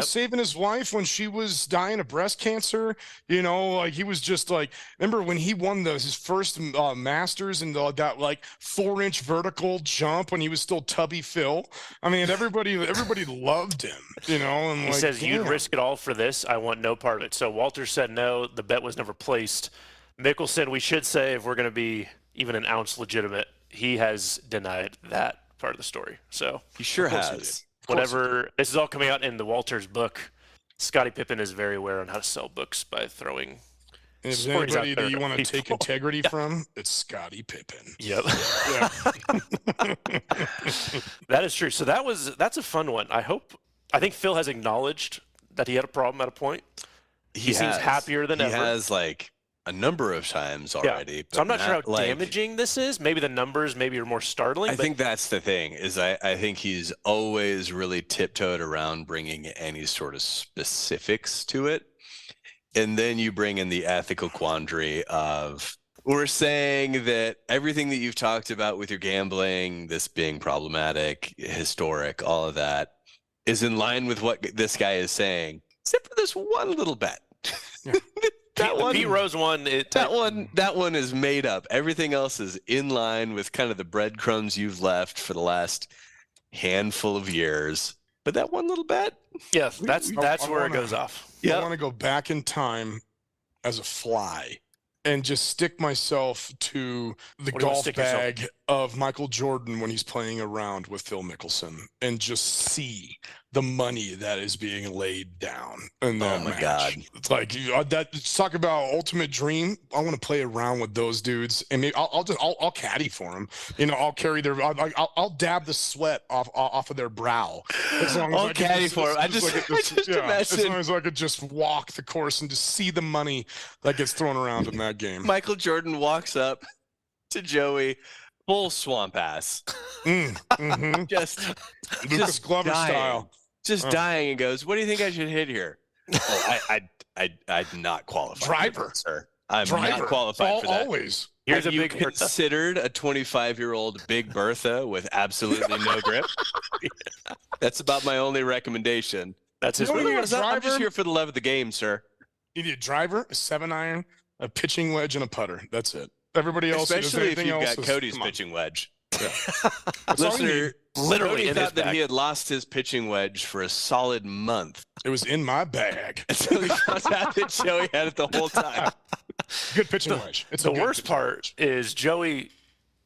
[SPEAKER 2] saving his wife when she was dying of breast cancer. He was just remember when he won his first Masters and that 4-inch vertical jump when he was still Tubby Phil. I mean, everybody loved him, And
[SPEAKER 1] he says, you'd risk it all for this. I want no part of it. So Walter said no. The bet was never placed. Mickelson, we should say, if we're going to be even an ounce legitimate, he has denied that part of the story. So
[SPEAKER 3] he sure has.
[SPEAKER 1] Whatever. This is all coming out in the Walters book. Scottie Pippen is very aware on how to sell books by throwing.
[SPEAKER 2] And if there's anybody that you want to take integrity from, it's Scottie Pippen.
[SPEAKER 1] Yep. That is true. So that's a fun one. I think Phil has acknowledged that he had a problem at a point. He seems happier than ever.
[SPEAKER 3] He has a number of times already.
[SPEAKER 1] Yeah. So I'm not sure how damaging this is. Maybe the numbers are more startling.
[SPEAKER 3] I think that's the thing is I think he's always really tiptoed around bringing any sort of specifics to it. And then you bring in the ethical quandary of we're saying that everything that you've talked about with your gambling, this being problematic, historic, all of that is in line with what this guy is saying, except for this one little bet.
[SPEAKER 2] Yeah.
[SPEAKER 1] Pete Rose one.
[SPEAKER 3] That one is made up. Everything else is in line with kind of the breadcrumbs you've left for the last handful of years. But that one little bet.
[SPEAKER 1] Yeah, that's where it goes off.
[SPEAKER 2] Yeah, I want to go back in time as a fly and just stick myself to the golf bag of Michael Jordan when he's playing around with Phil Mickelson and just see the money that is being laid down in that match.
[SPEAKER 3] God.
[SPEAKER 2] It's like talk about ultimate dream. I want to play around with those dudes, and maybe I'll caddy for them. I'll carry their I'll dab the sweat off of their brow. As long as
[SPEAKER 3] I'll caddy for them. I just imagine.
[SPEAKER 2] As long as I could just walk the course and just see the money that gets thrown around in that game.
[SPEAKER 3] Michael Jordan walks up to Joey, full swamp ass, just
[SPEAKER 2] Lucas Glover
[SPEAKER 3] dying,
[SPEAKER 2] style,
[SPEAKER 3] just dying, and goes, "What do you think I should hit here?" Oh, I'd not qualify.
[SPEAKER 2] Driver,
[SPEAKER 3] sir. I'm not qualified for that.
[SPEAKER 2] Always.
[SPEAKER 1] Here's
[SPEAKER 3] Have
[SPEAKER 1] a
[SPEAKER 3] you
[SPEAKER 1] big Bertha.
[SPEAKER 3] considered a 25-year-old Big Bertha with absolutely no grip? That's about my only recommendation.
[SPEAKER 1] That's his.
[SPEAKER 2] You know what
[SPEAKER 1] move.
[SPEAKER 2] you
[SPEAKER 3] I'm just here for the love of the game, sir.
[SPEAKER 2] You need a driver, a 7-iron, a pitching wedge, and a putter. That's it. Everybody else,
[SPEAKER 3] Especially if you've
[SPEAKER 2] else
[SPEAKER 3] got Cody's pitching wedge.
[SPEAKER 2] Yeah. That's all you
[SPEAKER 3] Listener,
[SPEAKER 2] need.
[SPEAKER 1] Literally
[SPEAKER 3] Cody
[SPEAKER 1] in
[SPEAKER 3] thought
[SPEAKER 1] his
[SPEAKER 3] that
[SPEAKER 1] bag.
[SPEAKER 3] he had lost his pitching wedge for a solid month
[SPEAKER 2] It was in my bag.
[SPEAKER 3] until he found out that Joey had it the whole time.
[SPEAKER 2] Good pitching wedge. It's
[SPEAKER 1] The
[SPEAKER 2] a good
[SPEAKER 1] worst
[SPEAKER 2] pitching
[SPEAKER 1] part
[SPEAKER 2] wedge.
[SPEAKER 1] is Joey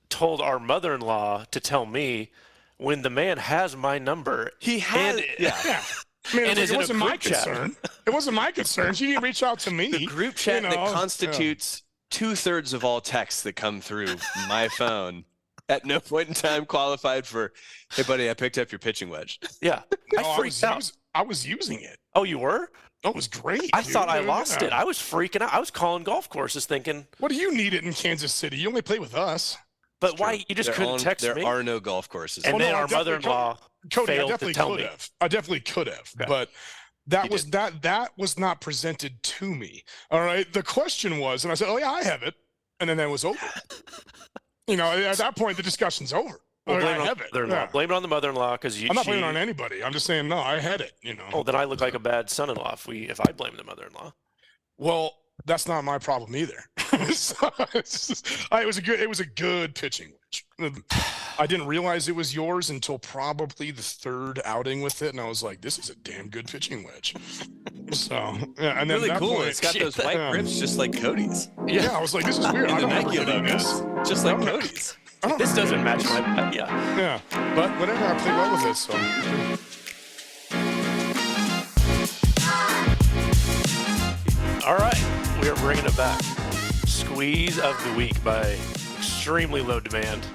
[SPEAKER 1] told our mother-in-law to tell me when the man has my number.
[SPEAKER 3] He had
[SPEAKER 1] And-
[SPEAKER 2] Yeah. I mean,
[SPEAKER 1] And is
[SPEAKER 2] it
[SPEAKER 1] in a
[SPEAKER 2] wasn't my
[SPEAKER 1] group chat.
[SPEAKER 2] concern. It wasn't my concern. She didn't reach out to me.
[SPEAKER 3] the group chat
[SPEAKER 2] You
[SPEAKER 3] that
[SPEAKER 2] know,
[SPEAKER 3] constitutes 2/3 of all texts that come through my phone at no point in time qualified for, "Hey, buddy, I picked up your pitching wedge."
[SPEAKER 1] Yeah,
[SPEAKER 2] No,
[SPEAKER 1] I freaked out.
[SPEAKER 2] I was using it.
[SPEAKER 1] Oh, you were?
[SPEAKER 2] Oh, it was great.
[SPEAKER 1] I
[SPEAKER 2] dude.
[SPEAKER 1] thought I
[SPEAKER 2] Yeah.
[SPEAKER 1] lost it. I was freaking out. I was calling golf courses thinking,
[SPEAKER 2] What do you need it in Kansas City? You only play with us.
[SPEAKER 1] but why? You just couldn't text
[SPEAKER 3] there
[SPEAKER 1] me.
[SPEAKER 3] are no golf courses.
[SPEAKER 1] And
[SPEAKER 2] Oh, no,
[SPEAKER 1] then
[SPEAKER 2] I
[SPEAKER 1] our
[SPEAKER 2] definitely
[SPEAKER 1] mother-in-law
[SPEAKER 2] Cody, I
[SPEAKER 1] failed to
[SPEAKER 2] definitely
[SPEAKER 1] tell
[SPEAKER 2] could
[SPEAKER 1] me.
[SPEAKER 2] have. I definitely could have.
[SPEAKER 1] Okay.
[SPEAKER 2] But that
[SPEAKER 3] You
[SPEAKER 2] was that was not presented to me. All right. The question was, and I said, "Oh yeah, I have it," and then that was over. At that point, the discussion's over.
[SPEAKER 1] Well,
[SPEAKER 2] All right,
[SPEAKER 1] blame,
[SPEAKER 2] I
[SPEAKER 1] it on
[SPEAKER 2] have
[SPEAKER 1] the
[SPEAKER 2] it.
[SPEAKER 1] mother-in-law.
[SPEAKER 2] Yeah.
[SPEAKER 1] Blame it on the mother-in-law because
[SPEAKER 2] I'm not blaming it on anybody. I'm just saying, no, I had it.
[SPEAKER 1] Oh, then I look like a bad son-in-law if I blame the mother-in-law.
[SPEAKER 2] Well, that's not my problem either. So, it was a good pitching wedge. I didn't realize it was yours until probably the third outing with it, and I was like, "This is a damn good pitching wedge." So, yeah, and then
[SPEAKER 3] really
[SPEAKER 2] at that
[SPEAKER 3] cool.
[SPEAKER 2] point,
[SPEAKER 3] It's got those white
[SPEAKER 2] yeah.
[SPEAKER 3] grips just like Cody's.
[SPEAKER 2] yeah, I was like, "This is weird."
[SPEAKER 3] And
[SPEAKER 2] I
[SPEAKER 3] the
[SPEAKER 2] don't
[SPEAKER 3] Nike
[SPEAKER 2] remember getting
[SPEAKER 3] logo,
[SPEAKER 2] this.
[SPEAKER 3] just like
[SPEAKER 2] I don't-
[SPEAKER 3] Cody's.
[SPEAKER 2] I don't
[SPEAKER 1] This
[SPEAKER 2] remember
[SPEAKER 1] doesn't match
[SPEAKER 2] getting
[SPEAKER 1] my.
[SPEAKER 2] this.
[SPEAKER 1] Yeah.
[SPEAKER 2] Yeah, but whatever. I played well with it. So,
[SPEAKER 1] All right, we are bringing it back. Squeeze of the week by extremely low demand.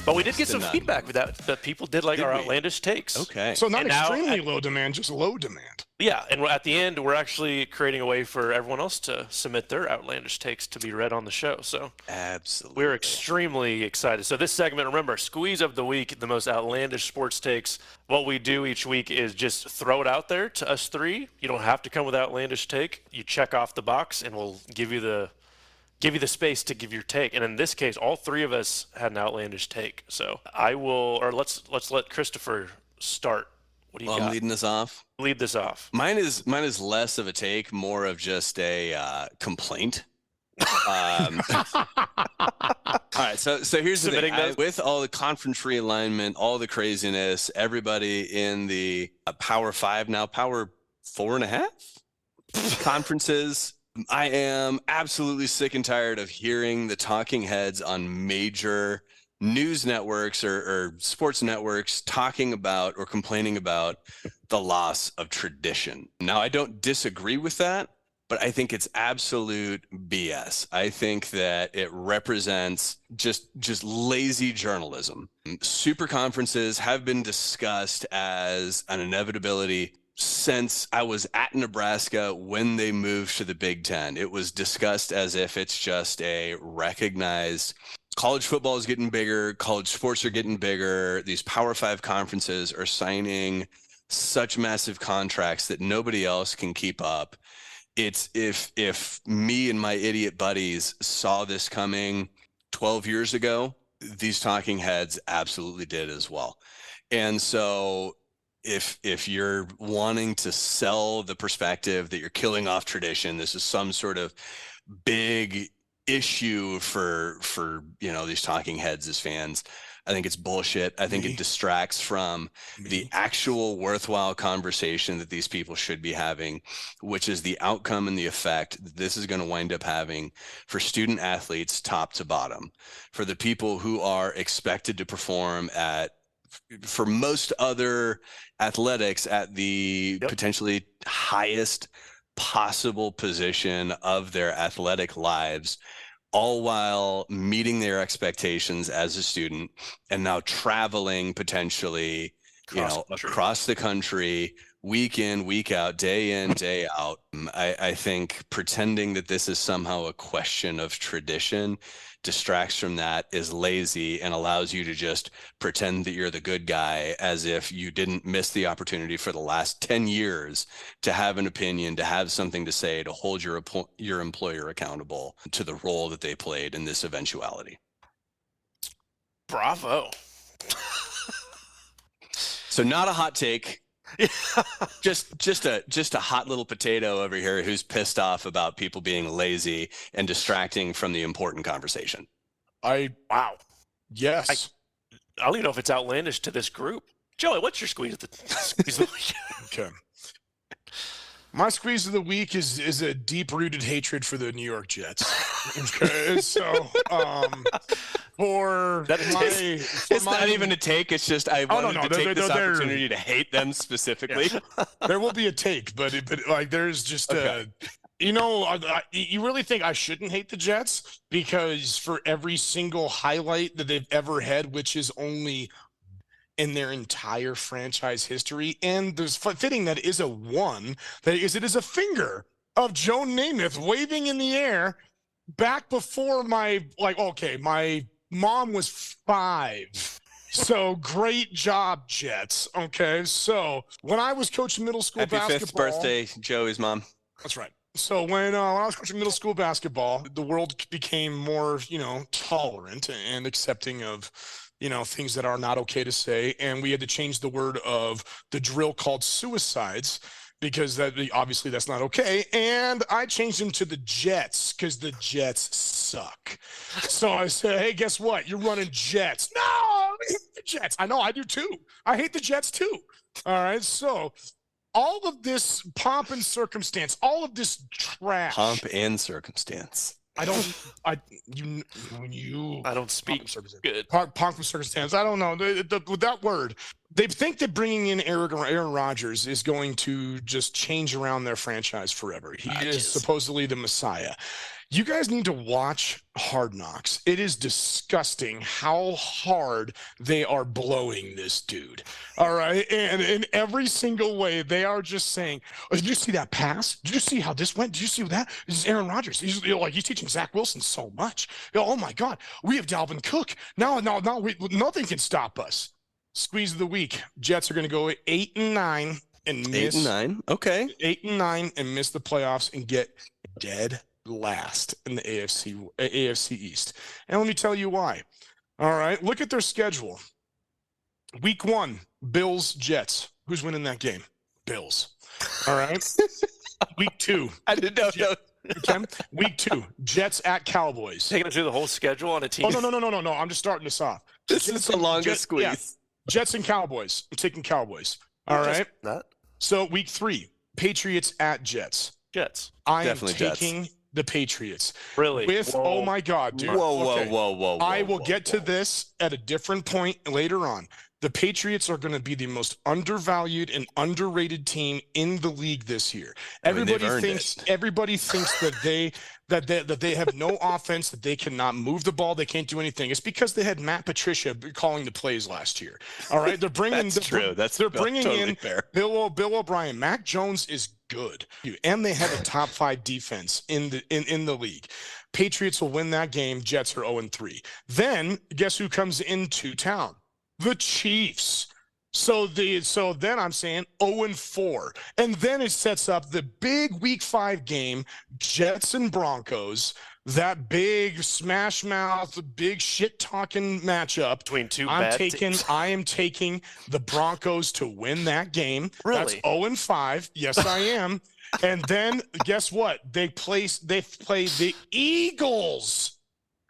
[SPEAKER 1] But we did get some
[SPEAKER 3] none.
[SPEAKER 1] feedback with that people did like
[SPEAKER 3] Did
[SPEAKER 1] our
[SPEAKER 3] we?
[SPEAKER 1] outlandish takes.
[SPEAKER 3] Okay.
[SPEAKER 2] so not
[SPEAKER 1] And now-
[SPEAKER 2] extremely low demand, just low demand.
[SPEAKER 1] Yeah, and at the end, we're actually creating a way for everyone else to submit their outlandish takes to be read on the show. So
[SPEAKER 3] Absolutely.
[SPEAKER 1] we're extremely excited. So this segment, remember, Squeeze of the Week, the most outlandish sports takes. What we do each week is just throw it out there to us three. You don't have to come with outlandish take. You check off the box, and we'll give you the space to give your take. And in this case, all three of us had an outlandish take. So let's let Christopher start. What do you
[SPEAKER 3] Well,
[SPEAKER 1] got?
[SPEAKER 3] I'm leading this off.
[SPEAKER 1] Lead this off.
[SPEAKER 3] Mine is less of a take, more of just a complaint. All right, so here's the
[SPEAKER 1] Submitting
[SPEAKER 3] thing.
[SPEAKER 1] those?
[SPEAKER 3] With all the conference realignment, all the craziness, everybody in the Power 5, now Power 4.5 conferences, I am absolutely sick and tired of hearing the talking heads on major news networks or sports networks talking about or complaining about the loss of tradition. Now, I don't disagree with that, but I think it's absolute BS. I think that it represents just lazy journalism. Super conferences have been discussed as an inevitability since I was at Nebraska when they moved to the Big Ten. It was discussed as if it's just a recognized college football is getting bigger, college sports are getting bigger. These Power 5 conferences are signing such massive contracts that nobody else can keep up. It's if me and my idiot buddies saw this coming 12 years ago, these talking heads absolutely did as well. And so if you're wanting to sell the perspective that you're killing off tradition, this is some sort of big issue for these talking heads as fans, I think it's bullshit. I think it distracts from the actual worthwhile conversation that these people should be having, which is the outcome and the effect that this is going to wind up having for student athletes top to bottom, for the people who are expected to perform for most other athletics at the potentially highest possible position of their athletic lives, all while meeting their expectations as a student and now traveling potentially across the country, week in, week out, day in, day out. I think pretending that this is somehow a question of tradition distracts from that, is lazy, and allows you to just pretend that you're the good guy, as if you didn't miss the opportunity for the last 10 years to have an opinion, to have something to say, to hold your employer accountable to the role that they played in this eventuality.
[SPEAKER 1] Bravo.
[SPEAKER 3] So not a hot take. just a hot little potato over here who's pissed off about people being lazy and distracting from the important conversation.
[SPEAKER 1] Wow.
[SPEAKER 2] Yes.
[SPEAKER 1] I don't even know if it's outlandish to this group. Joey, what's your squeeze of the week?
[SPEAKER 2] Okay. My squeeze of the week is a deep-rooted hatred for the New York Jets. Okay, so
[SPEAKER 3] it's not even a take. It's just I wanted to take this opportunity to hate them specifically.
[SPEAKER 2] Yeah. There will be a take, but like there's just you really think I shouldn't hate the Jets? Because for every single highlight that they've ever had, which is only in their entire franchise history, and there's fitting that is a one, that is, it is a finger of Joe Namath waving in the air back before my mom was 5. So great job, Jets. Okay, so when I was coaching middle school basketball.
[SPEAKER 3] Happy 5th birthday, Joey's mom.
[SPEAKER 2] That's right. So when I was coaching middle school basketball, the world became more, tolerant and accepting of things that are not okay to say. And we had to change the word of the drill called suicides, because obviously that's not okay. And I changed them to the Jets because the Jets suck. So I said, hey, guess what? You're running Jets. No, I hate the Jets. I know, I do too. I hate the Jets too. All right. So all of this pomp and circumstance, all of this trash.
[SPEAKER 3] Pomp and circumstance.
[SPEAKER 2] I don't
[SPEAKER 1] speak good.
[SPEAKER 2] Pomp and circumstance. I don't know. With that word, they think that bringing in Aaron Rodgers is going to just change around their franchise forever. He is supposedly the Messiah. You guys need to watch Hard Knocks. It is disgusting how hard they are blowing this dude. All right. And in every single way, they are just saying, oh, did you see that pass? Did you see how this went? Did you see that? This is Aaron Rodgers. He's teaching Zach Wilson so much. Oh my God. We have Dalvin Cook. Now nothing can stop us. Squeeze of the week. Jets are going to go 8-9 and miss
[SPEAKER 3] 8-9. Okay.
[SPEAKER 2] 8-9 and miss the playoffs and get dead last in the AFC East. And let me tell you why. All right, look at their schedule. Week 1, Bills, Jets. Who's winning that game? Bills. All right. Week 2.
[SPEAKER 3] I didn't know.
[SPEAKER 2] Okay. Week 2, Jets at Cowboys.
[SPEAKER 1] Taking us through the whole schedule on a team.
[SPEAKER 2] Oh, no. I'm just starting this off.
[SPEAKER 3] This is the longest squeeze.
[SPEAKER 2] Yeah. Jets and Cowboys. I'm taking Cowboys. All right. So week 3, Patriots at Jets.
[SPEAKER 1] Jets.
[SPEAKER 2] I am taking the Patriots.
[SPEAKER 1] Really?
[SPEAKER 2] Oh my God, dude.
[SPEAKER 3] Whoa.
[SPEAKER 2] I will get to this at a different point later on. The Patriots are going to be the most undervalued and underrated team in the league this year. Everybody thinks that they have no offense, that they cannot move the ball, they can't do anything. It's because they had Matt Patricia calling the plays last year. All right, they're bringing they're bringing in Bill O'Brien. Mac Jones is good, and they have a top 5 defense in the league. Patriots will win that game. Jets are 0-3. Then guess who comes into town? The Chiefs. So then I'm saying 0-4. And then it sets up the big week 5 game, Jets and Broncos, that big smash mouth, big shit talking matchup
[SPEAKER 1] between two bad teams.
[SPEAKER 2] I am taking the Broncos to win that game.
[SPEAKER 1] Really?
[SPEAKER 2] That's 0-5. Yes, I am. And then guess what? They play the Eagles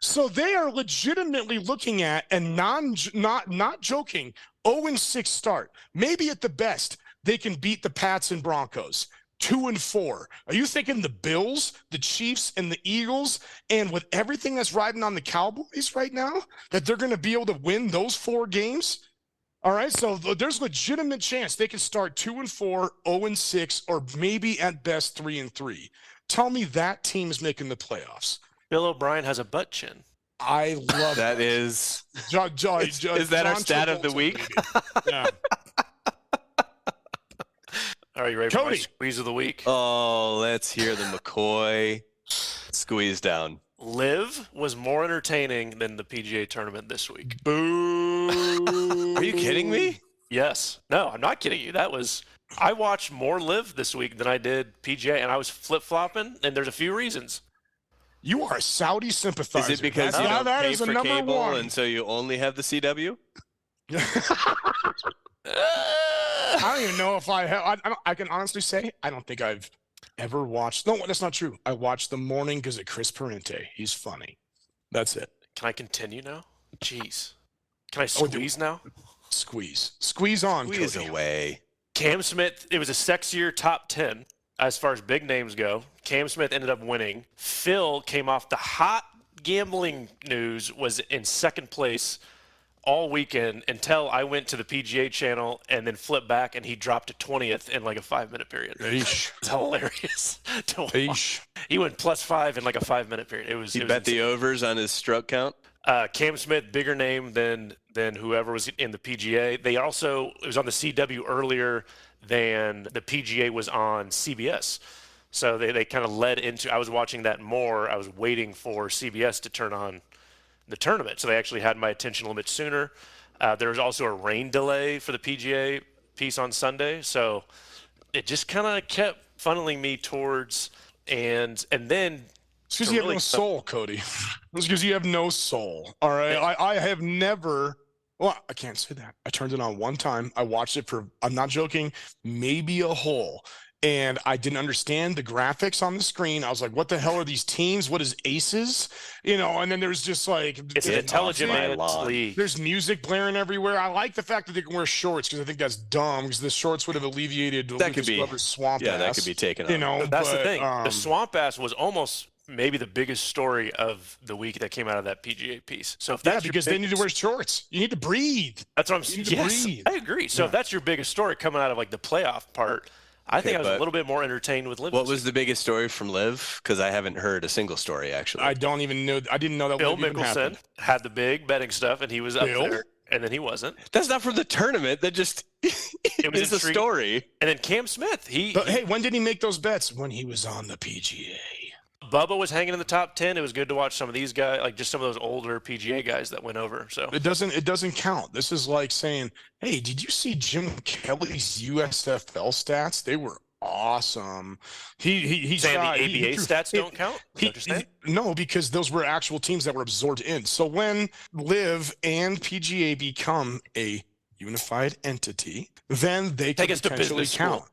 [SPEAKER 2] So they are legitimately looking at and not joking 0-6 start. Maybe at the best they can beat the Pats and Broncos 2-4. Are you thinking the Bills, the Chiefs, and the Eagles, and with everything that's riding on the Cowboys right now, that they're going to be able to win those 4 games? All right, so there's legitimate chance they can start 2-4, 0-6, or maybe at best 3-3. Tell me that team is making the playoffs.
[SPEAKER 1] Bill O'Brien has a butt chin.
[SPEAKER 2] I love
[SPEAKER 3] That is that our stat of the week?
[SPEAKER 2] Yeah.
[SPEAKER 1] Are you ready for my
[SPEAKER 2] Cody.
[SPEAKER 1] squeeze of the week?
[SPEAKER 3] Oh, let's hear the McCoy squeeze down.
[SPEAKER 1] Liv was more entertaining than the PGA tournament this week.
[SPEAKER 2] Boo.
[SPEAKER 3] Are you kidding me?
[SPEAKER 1] Yes. No, I'm not kidding you. I watched more Liv this week than I did PGA, and I was flip-flopping, and there's a few reasons.
[SPEAKER 2] You are a Saudi sympathizer.
[SPEAKER 3] Is it because you
[SPEAKER 2] Now
[SPEAKER 3] don't
[SPEAKER 2] that
[SPEAKER 3] pay
[SPEAKER 2] is a
[SPEAKER 3] for
[SPEAKER 2] number
[SPEAKER 3] cable
[SPEAKER 2] one.
[SPEAKER 3] and so you only have the CW?
[SPEAKER 2] I don't even know if I have. I can honestly say I don't think I've ever watched. No, that's not true. I watched The Morning because of Chris Parente. He's funny. That's it.
[SPEAKER 1] Can I continue now? Jeez. Can I squeeze now?
[SPEAKER 2] Squeeze on.
[SPEAKER 3] Squeeze
[SPEAKER 2] Cody.
[SPEAKER 3] away.
[SPEAKER 1] Cam Smith, it was a sexier top 10 as far as big names go. Cam Smith ended up winning. Phil came off the hot gambling news, was in second place all weekend until I went to the PGA channel and then flipped back and he dropped to 20th in like a 5-minute period.
[SPEAKER 2] Eesh.
[SPEAKER 1] It's hilarious to watch.
[SPEAKER 2] Eesh.
[SPEAKER 1] He went +5 in like a 5-minute period. It was.
[SPEAKER 3] He
[SPEAKER 1] it was
[SPEAKER 3] bet the overs on his stroke count?
[SPEAKER 1] Cam Smith, bigger name than whoever was in the PGA. It was on the CW earlier than the PGA was on CBS. So they kind of led into, I was watching that more. I was waiting for CBS to turn on the tournament. So they actually had my attention a little bit sooner. There was also a rain delay for the PGA piece on Sunday. So it just kind of kept funneling me towards, and then
[SPEAKER 2] It's because you have no soul, Cody. It's because you have no soul. All right. I have never. Well, I can't say that. I turned it on one time. I watched it for, I'm not joking, maybe a hole. And I didn't understand the graphics on the screen. I was like, what the hell are these teams? What is aces? And then there's just like.
[SPEAKER 1] It's an intelligent man league.
[SPEAKER 2] There's music blaring everywhere. I like the fact that they can wear shorts because I think that's dumb because the shorts would have alleviated Lucas Glover's swamp ass.
[SPEAKER 3] Yeah, that could be taken off.
[SPEAKER 1] That's the thing. The swamp ass was almost maybe the biggest story of the week that came out of that PGA piece. So if that's
[SPEAKER 2] because they need to wear shorts. You need to breathe.
[SPEAKER 1] That's what I'm saying. Yes, I agree. So if that's your biggest story coming out of like the playoff part, I think I was a little bit more entertained with Liv.
[SPEAKER 3] What was the biggest story from Liv? Because I haven't heard a single story actually.
[SPEAKER 2] I don't even know. I didn't know that.
[SPEAKER 1] Bill Mickelson had the big betting stuff, and he was up there, and then he wasn't.
[SPEAKER 3] That's not from the tournament. That just it was a story.
[SPEAKER 1] And then Cam Smith,
[SPEAKER 2] hey, when did he make those bets? When he was on the PGA.
[SPEAKER 1] Bubba was hanging in the top 10. It was good to watch some of these guys, like just some of those older PGA guys that went over. So
[SPEAKER 2] it doesn't count. This is like saying, hey, did you see Jim Kelly's USFL stats? They were awesome. He's
[SPEAKER 1] saying the ABA stats don't count?
[SPEAKER 2] No, because those were actual teams that were absorbed in. So when Liv and PGA become a unified entity, then they could potentially count.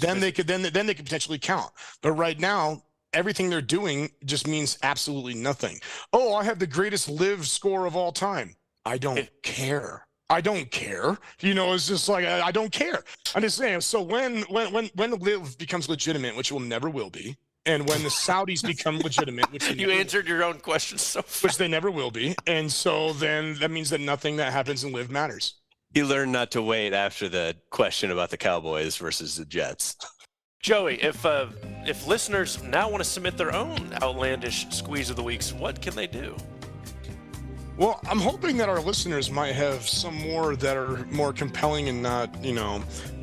[SPEAKER 2] Then they could potentially count. But right now, everything they're doing just means absolutely nothing. Oh, I have the greatest Liv score of all time. I don't care. I don't care. It's just like, I don't care. I'm just saying. So when Liv becomes legitimate, which will never will be, and when the Saudis become legitimate, which
[SPEAKER 1] you answered your own question so fast.
[SPEAKER 2] Which they never will be, and so then that means that nothing that happens in Liv matters.
[SPEAKER 3] You learn not to wait after the question about the Cowboys versus the Jets.
[SPEAKER 1] Joey, if listeners now want to submit their own outlandish squeeze of the weeks, what can they do?
[SPEAKER 2] Well, I'm hoping that our listeners might have some more that are more compelling and not,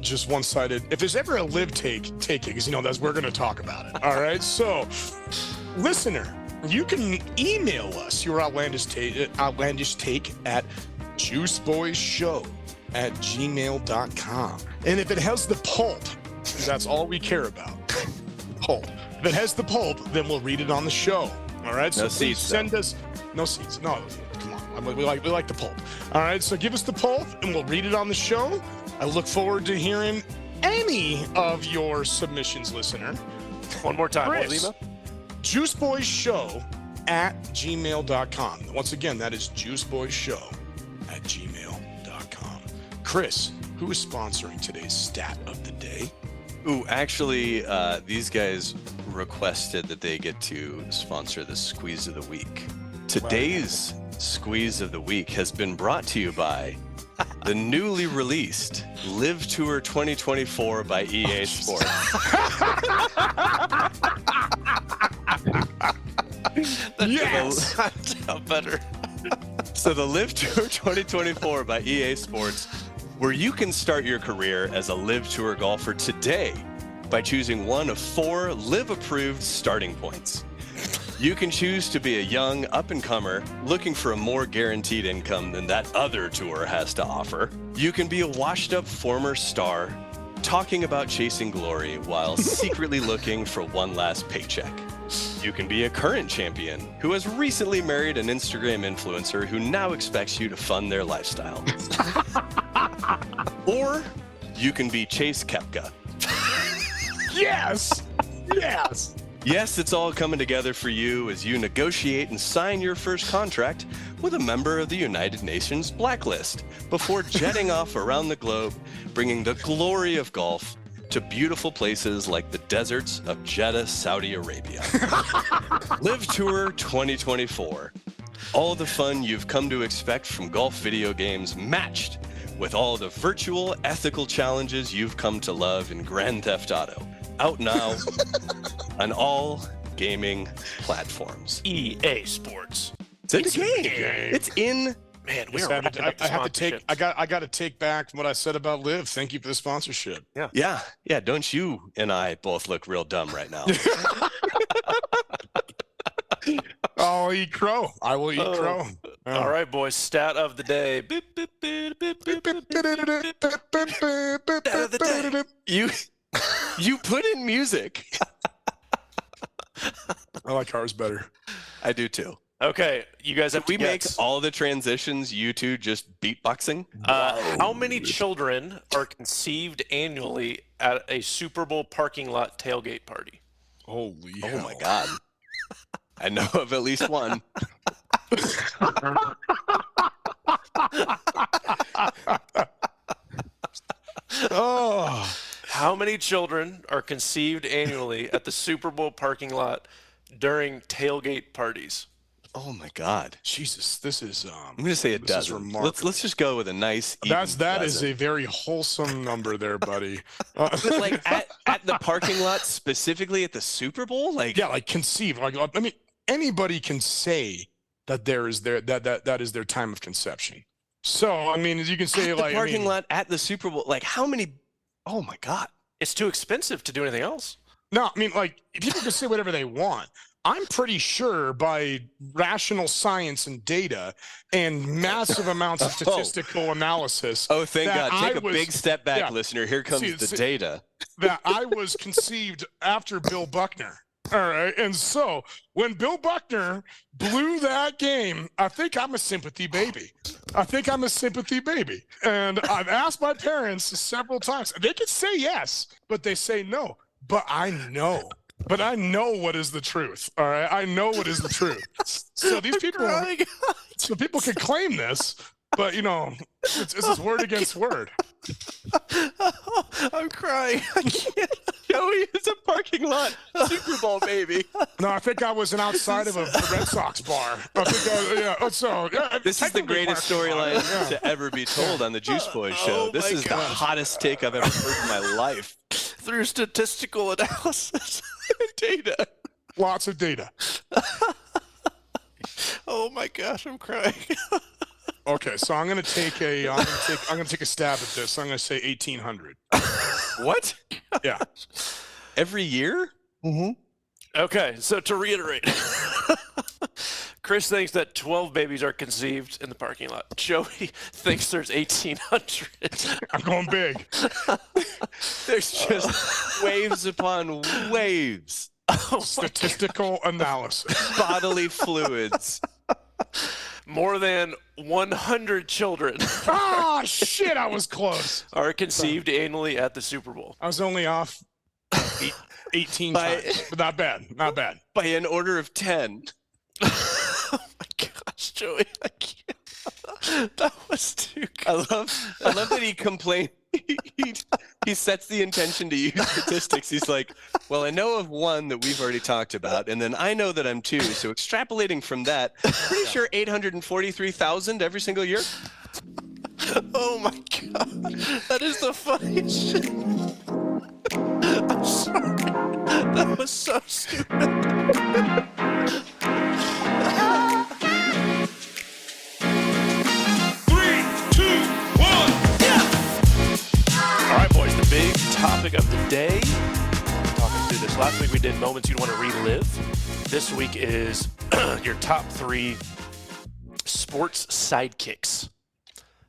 [SPEAKER 2] just one-sided. If there's ever a Liv take it, because we're going to talk about it. All right. So, listener, you can email us your outlandish take at juiceboyshow@gmail.com. And if it has the pulp, because that's all we care about. Pulp. If it has the pulp, then we'll read it on the show. All right. So send us no seats. No, come on. We like the pulp. All right. So give us the pulp, and we'll read it on the show. I look forward to hearing any of your submissions, listener.
[SPEAKER 1] One more time.
[SPEAKER 2] Chris, juiceboyshow juiceboyshow@gmail.com. Once again, that is juiceboyshow@gmail.com. Chris, who is sponsoring today's stat of the day?
[SPEAKER 3] Ooh, actually, these guys requested that they get to sponsor the Squeeze of the Week. Today's Squeeze of the Week has been brought to you by the newly released Live Tour 2024 by EA Sports.
[SPEAKER 2] Yes!
[SPEAKER 1] How better.
[SPEAKER 3] So the Live Tour 2024 by EA Sports, where you can start your career as a Live Tour golfer today by choosing one of 4 Live-approved starting points. You can choose to be a young up-and-comer looking for a more guaranteed income than that other tour has to offer. You can be a washed-up former star talking about chasing glory while secretly looking for one last paycheck. You can be a current champion who has recently married an Instagram influencer who now expects you to fund their lifestyle. Or you can be Chase Koepka.
[SPEAKER 2] Yes! Yes!
[SPEAKER 3] Yes, it's all coming together for you as you negotiate and sign your first contract with a member of the United Nations blacklist before jetting off around the globe, bringing the glory of golf to beautiful places like the deserts of Jeddah, Saudi Arabia. Live Tour 2024. All the fun you've come to expect from golf video games matched with all the virtual ethical challenges you've come to love in Grand Theft Auto. Out now on all gaming platforms.
[SPEAKER 1] EA Sports.
[SPEAKER 3] It's in the game. It's in.
[SPEAKER 1] Man, we
[SPEAKER 2] I
[SPEAKER 1] are wrapping up the
[SPEAKER 2] have to take.
[SPEAKER 1] sponsorship.
[SPEAKER 2] I got to take back what I said about Liv. Thank you for the sponsorship.
[SPEAKER 3] Yeah. Don't you and I both look real dumb right now?
[SPEAKER 2] I'll eat crow. I will eat crow.
[SPEAKER 1] All right, boys. Stat of the day. Beep, beep, beep, beep, beep, beep, beep. Stat of the day.
[SPEAKER 3] You put in music.
[SPEAKER 2] I like ours better.
[SPEAKER 3] I do too.
[SPEAKER 1] Okay, you guys have
[SPEAKER 3] We
[SPEAKER 1] to
[SPEAKER 3] make
[SPEAKER 1] guess.
[SPEAKER 3] all the transitions. You two just beatboxing.
[SPEAKER 1] How many children are conceived annually at a Super Bowl parking lot tailgate party?
[SPEAKER 2] Holy
[SPEAKER 3] Oh
[SPEAKER 2] hell.
[SPEAKER 3] my God. I know of at least one.
[SPEAKER 2] Oh.
[SPEAKER 1] How many children are conceived annually at the Super Bowl parking lot during tailgate parties?
[SPEAKER 3] Oh my God.
[SPEAKER 2] Jesus, this is
[SPEAKER 3] I'm gonna say a
[SPEAKER 2] this is
[SPEAKER 3] dozen.
[SPEAKER 2] remarkable.
[SPEAKER 3] Let's just go with a nice. Even
[SPEAKER 2] that is
[SPEAKER 3] dozen.
[SPEAKER 2] a very wholesome number there, buddy.
[SPEAKER 3] But like at the parking lot specifically at the Super Bowl, like
[SPEAKER 2] Yeah, like conceive. Like I mean, anybody can say that that is their time of conception. So I mean, you can say
[SPEAKER 3] at the
[SPEAKER 2] like
[SPEAKER 3] parking lot at the Super Bowl, like how many? Oh my God.
[SPEAKER 1] It's too expensive to do anything else.
[SPEAKER 2] No, I mean like people can say whatever they want. I'm pretty sure by rational science and data and massive amounts of statistical analysis.
[SPEAKER 3] Oh, thank
[SPEAKER 2] that
[SPEAKER 3] God. Take
[SPEAKER 2] I
[SPEAKER 3] a big step back,
[SPEAKER 2] yeah.
[SPEAKER 3] listener. Here comes
[SPEAKER 2] See-
[SPEAKER 3] the
[SPEAKER 2] see-
[SPEAKER 3] data.
[SPEAKER 2] That I was conceived after Bill Buckner. All right. And so when Bill Buckner blew that game, I think I'm a sympathy baby. And I've asked my parents several times. They could say yes, but they say no. But I know. But I know what is the truth. All right. I know what is the truth. So these people, so people can claim this, but you know, it's just word against word.
[SPEAKER 1] I'm crying. I can't.
[SPEAKER 3] Joey is a parking lot Super Bowl baby.
[SPEAKER 2] No, I think I was an outside of a Red Sox bar. I think
[SPEAKER 3] This is the greatest storyline to ever be told on the Juice Boys show.
[SPEAKER 1] Oh
[SPEAKER 3] This
[SPEAKER 1] my
[SPEAKER 3] is the
[SPEAKER 1] God.
[SPEAKER 3] hottest take I've ever heard in my life.
[SPEAKER 1] Through statistical analysis.
[SPEAKER 3] Data.
[SPEAKER 2] Lots of data.
[SPEAKER 1] Oh my gosh, I'm crying.
[SPEAKER 2] Okay, so I'm gonna take a stab at this. I'm gonna say 1800.
[SPEAKER 3] What?
[SPEAKER 2] Yeah.
[SPEAKER 3] Every year?
[SPEAKER 1] Okay, so to reiterate, Chris thinks that 12 babies are conceived in the parking lot. Joey thinks there's 1,800.
[SPEAKER 2] I'm going big.
[SPEAKER 3] There's just waves upon waves.
[SPEAKER 2] Statistical analysis.
[SPEAKER 3] Bodily fluids.
[SPEAKER 1] More than 100 children
[SPEAKER 2] Ah, shit! I was close.
[SPEAKER 1] are conceived annually at the Super Bowl.
[SPEAKER 2] I was only off 18
[SPEAKER 3] By-
[SPEAKER 2] times, but not bad. Not bad.
[SPEAKER 3] By an order of 10.
[SPEAKER 1] Oh my gosh, Joey, I can't. That was too good.
[SPEAKER 3] I love that he complained. He sets the intention to use statistics. He's like, well, I know of one that we've already talked about, and then I know that I'm two. So extrapolating from that, pretty sure 843,000 every single year.
[SPEAKER 1] Oh my god, that is the funniest shit. I'm sorry. That was so stupid.
[SPEAKER 4] Three, two, one.
[SPEAKER 1] All right, boys, the big topic of the day. Talking through this. Last week we did moments you'd want to relive. This week is your top 3 sports sidekicks.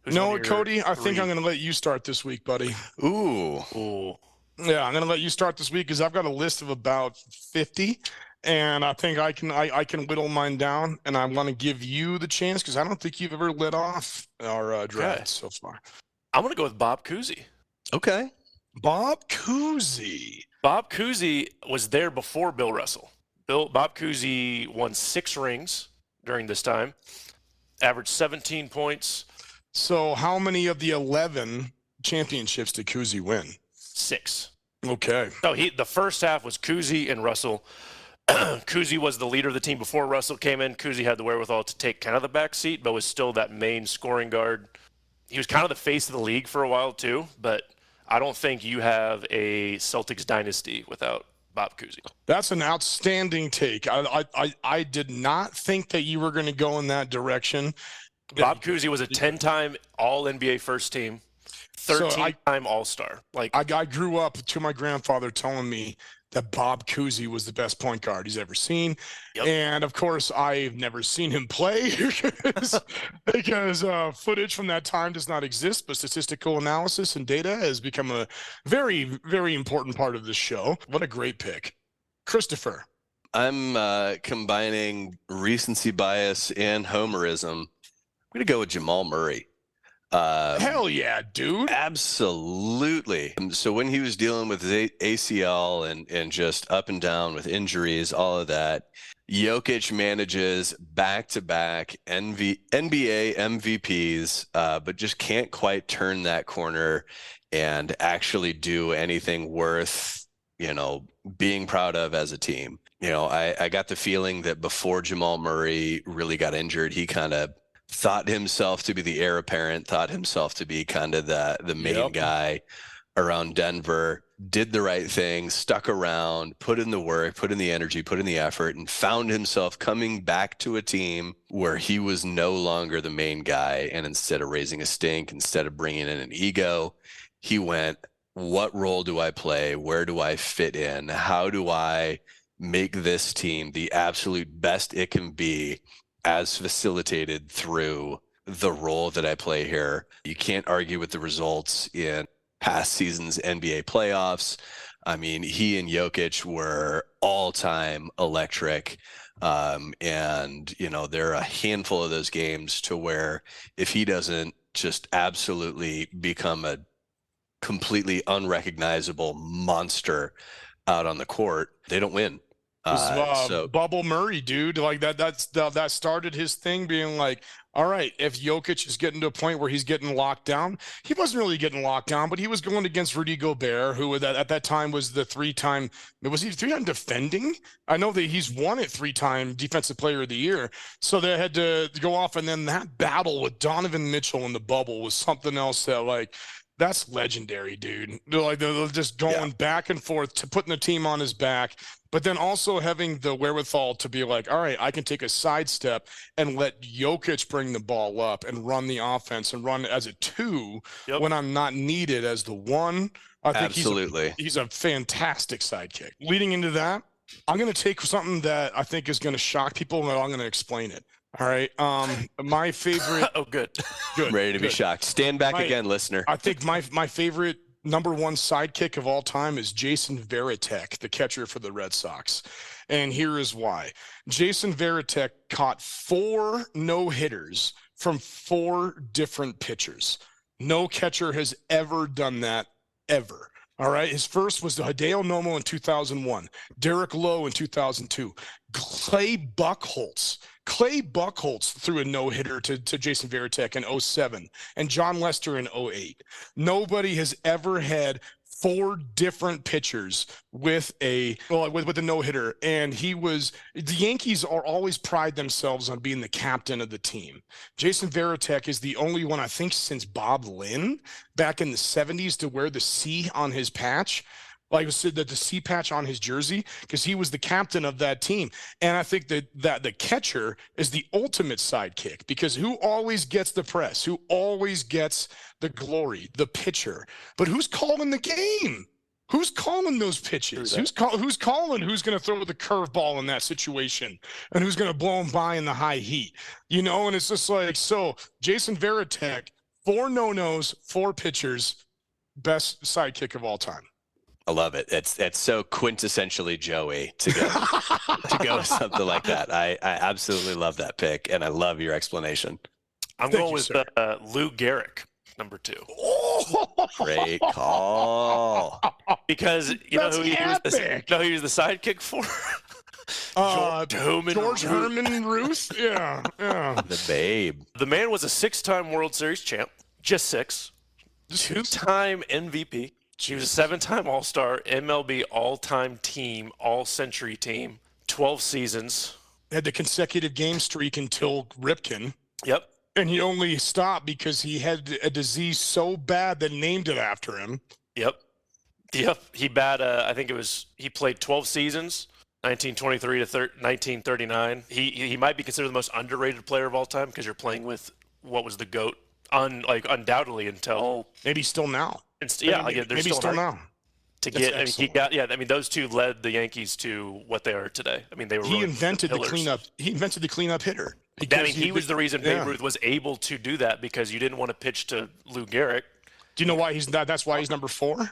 [SPEAKER 1] Who's
[SPEAKER 2] No,
[SPEAKER 1] one of your
[SPEAKER 2] Cody, I think
[SPEAKER 1] 3?
[SPEAKER 2] I'm going to let you start this week, buddy.
[SPEAKER 3] Ooh.
[SPEAKER 1] Ooh.
[SPEAKER 2] Yeah, I'm going to let you start this week because I've got a list of about 50, and I think I can whittle mine down, and I want to give you the chance because I don't think you've ever lit off our draft so far.
[SPEAKER 1] I'm going to go with Bob Cousy.
[SPEAKER 3] Okay.
[SPEAKER 2] Bob Cousy.
[SPEAKER 1] Bob Cousy was there before Bill Russell. Bob Cousy won 6 rings during this time, averaged 17 points.
[SPEAKER 2] So how many of the 11 championships did Cousy win?
[SPEAKER 1] 6.
[SPEAKER 2] Okay.
[SPEAKER 1] So the first half was Cousy and Russell. Cousy was the leader of the team before Russell came in. Cousy had the wherewithal to take kind of the back seat, but was still that main scoring guard. He was kind of the face of the league for a while too, but I don't think you have a Celtics dynasty without Bob Cousy.
[SPEAKER 2] That's an outstanding take. I did not think that you were going to go in that direction.
[SPEAKER 1] Bob Cousy was a 10-time All-NBA first team, 13-time All-Star. Like
[SPEAKER 2] I grew up to my grandfather telling me that Bob Cousy was the best point guard he's ever seen.
[SPEAKER 1] Yep.
[SPEAKER 2] And of course, I've never seen him play because footage from that time does not exist, but statistical analysis and data has become a very, very important part of this show. What a great pick. Christopher.
[SPEAKER 3] I'm combining recency bias and homerism. I'm going to go with Jamal Murray.
[SPEAKER 2] Hell yeah, dude.
[SPEAKER 3] Absolutely. So when he was dealing with his ACL and just up and down with injuries, all of that, Jokic manages back-to-back NBA MVPs, but just can't quite turn that corner and actually do anything worth, being proud of as a team. I got the feeling that before Jamal Murray really got injured, he kind of thought himself to be the heir apparent, thought himself to be kind of the main guy around Denver, did the right thing, stuck around, put in the work, put in the energy, put in the effort, and found himself coming back to a team where he was no longer the main guy. And instead of raising a stink, instead of bringing in an ego, he went, what role do I play? Where do I fit in? How do I make this team the absolute best it can be, as facilitated through the role that I play here? You can't argue with the results in past seasons NBA playoffs. I mean, he and Jokic were all-time electric. And, there are a handful of those games to where if he doesn't just absolutely become a completely unrecognizable monster out on the court, they don't win.
[SPEAKER 2] So Bubble Murray, dude, like that started his thing being like, all right, if Jokic is getting to a point where he's getting locked down, he wasn't really getting locked down, but he was going against Rudy Gobert, who at that time was the 3-time defending? I know that he's won it 3-time defensive player of the year. So they had to go off. And then that battle with Donovan Mitchell in the bubble was something else that that's legendary, dude. They're just going back and forth to putting the team on his back, but then also having the wherewithal to be like, all right, I can take a sidestep and let Jokic bring the ball up and run the offense and run as a 2 when I'm not needed as the 1. I think he's a fantastic sidekick. Leading into that, I'm going to take something that I think is going to shock people, and I'm going to explain it. All right. My favorite.
[SPEAKER 1] Oh, good.
[SPEAKER 3] Ready to be shocked. Stand back again, listener.
[SPEAKER 2] I think my favorite number 1 sidekick of all time is Jason Varitek, the catcher for the Red Sox. And here is why. Jason Varitek caught 4 no-hitters from 4 different pitchers. No catcher has ever done that, ever. All right. His first was the Hideo Nomo in 2001, Derek Lowe in 2002, Clay Buchholz. Clay Buchholz threw a no-hitter to Jason Varitek in 07 and John Lester in 08. Nobody has ever had 4 different pitchers with a no-hitter, and the Yankees are always pride themselves on being the captain of the team. Jason Varitek is the only one, I think, since Bob Lynn back in the 70s to wear the C on his patch. Like I said, that the C patch on his jersey, because he was the captain of that team. And I think that the catcher is the ultimate sidekick, because who always gets the press? Who always gets the glory? The pitcher. But who's calling the game? Who's calling those pitches? Who's calling who's going to throw the curveball in that situation and who's going to blow him by in the high heat? You know, and it's just like, so Jason Varitek, 4 no-nos, 4 pitchers, best sidekick of all time.
[SPEAKER 3] I love it. It's so quintessentially Joey to go with something like that. I absolutely love that pick, and I love your explanation.
[SPEAKER 1] I'm going with Lou Gehrig, number 2.
[SPEAKER 3] Great call.
[SPEAKER 1] Because you know who he was the sidekick for?
[SPEAKER 2] George Herman Ruth. Yeah.
[SPEAKER 3] The babe.
[SPEAKER 1] The man was a 6-time World Series champ, just 6. 2-time MVP. He was a 7-time All-Star, MLB all-time team, all-century team, 12 seasons.
[SPEAKER 2] Had the consecutive game streak until Ripken.
[SPEAKER 1] Yep.
[SPEAKER 2] And he only stopped because he had a disease so bad that named it after him.
[SPEAKER 1] Yep. He he played 12 seasons, 1923 to 1939. He might be considered the most underrated player of all time because you're playing with what was the GOAT, undoubtedly until
[SPEAKER 2] maybe still now.
[SPEAKER 1] They're still
[SPEAKER 2] now.
[SPEAKER 1] Those two led the Yankees to what they are today. I mean, they were. He
[SPEAKER 2] invented the cleanup. He invented the cleanup hitter.
[SPEAKER 1] He was the reason Babe Ruth was able to do that, because you didn't want to pitch to Lou Gehrig.
[SPEAKER 2] Do you know why that's why he's number 4?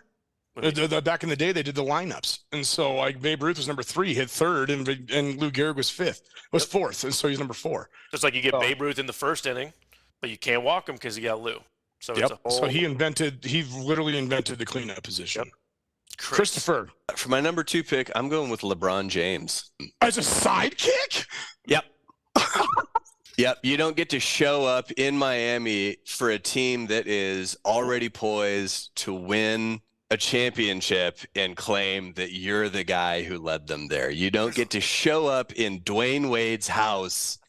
[SPEAKER 2] Back in the day, they did the lineups, and so like Babe Ruth was number 3, hit 3rd, and Lou Gehrig was 4th, and so he's number 4.
[SPEAKER 1] Just like you get Babe Ruth in the first inning, but you can't walk him because you got Lou. So
[SPEAKER 2] So he literally invented the cleanup position.
[SPEAKER 1] Yep.
[SPEAKER 2] Christopher.
[SPEAKER 3] For my number 2 pick, I'm going with LeBron James.
[SPEAKER 2] As a sidekick?
[SPEAKER 3] Yep. Yep. You don't get to show up in Miami for a team that is already poised to win a championship and claim that you're the guy who led them there. You don't get to show up in Dwayne Wade's house.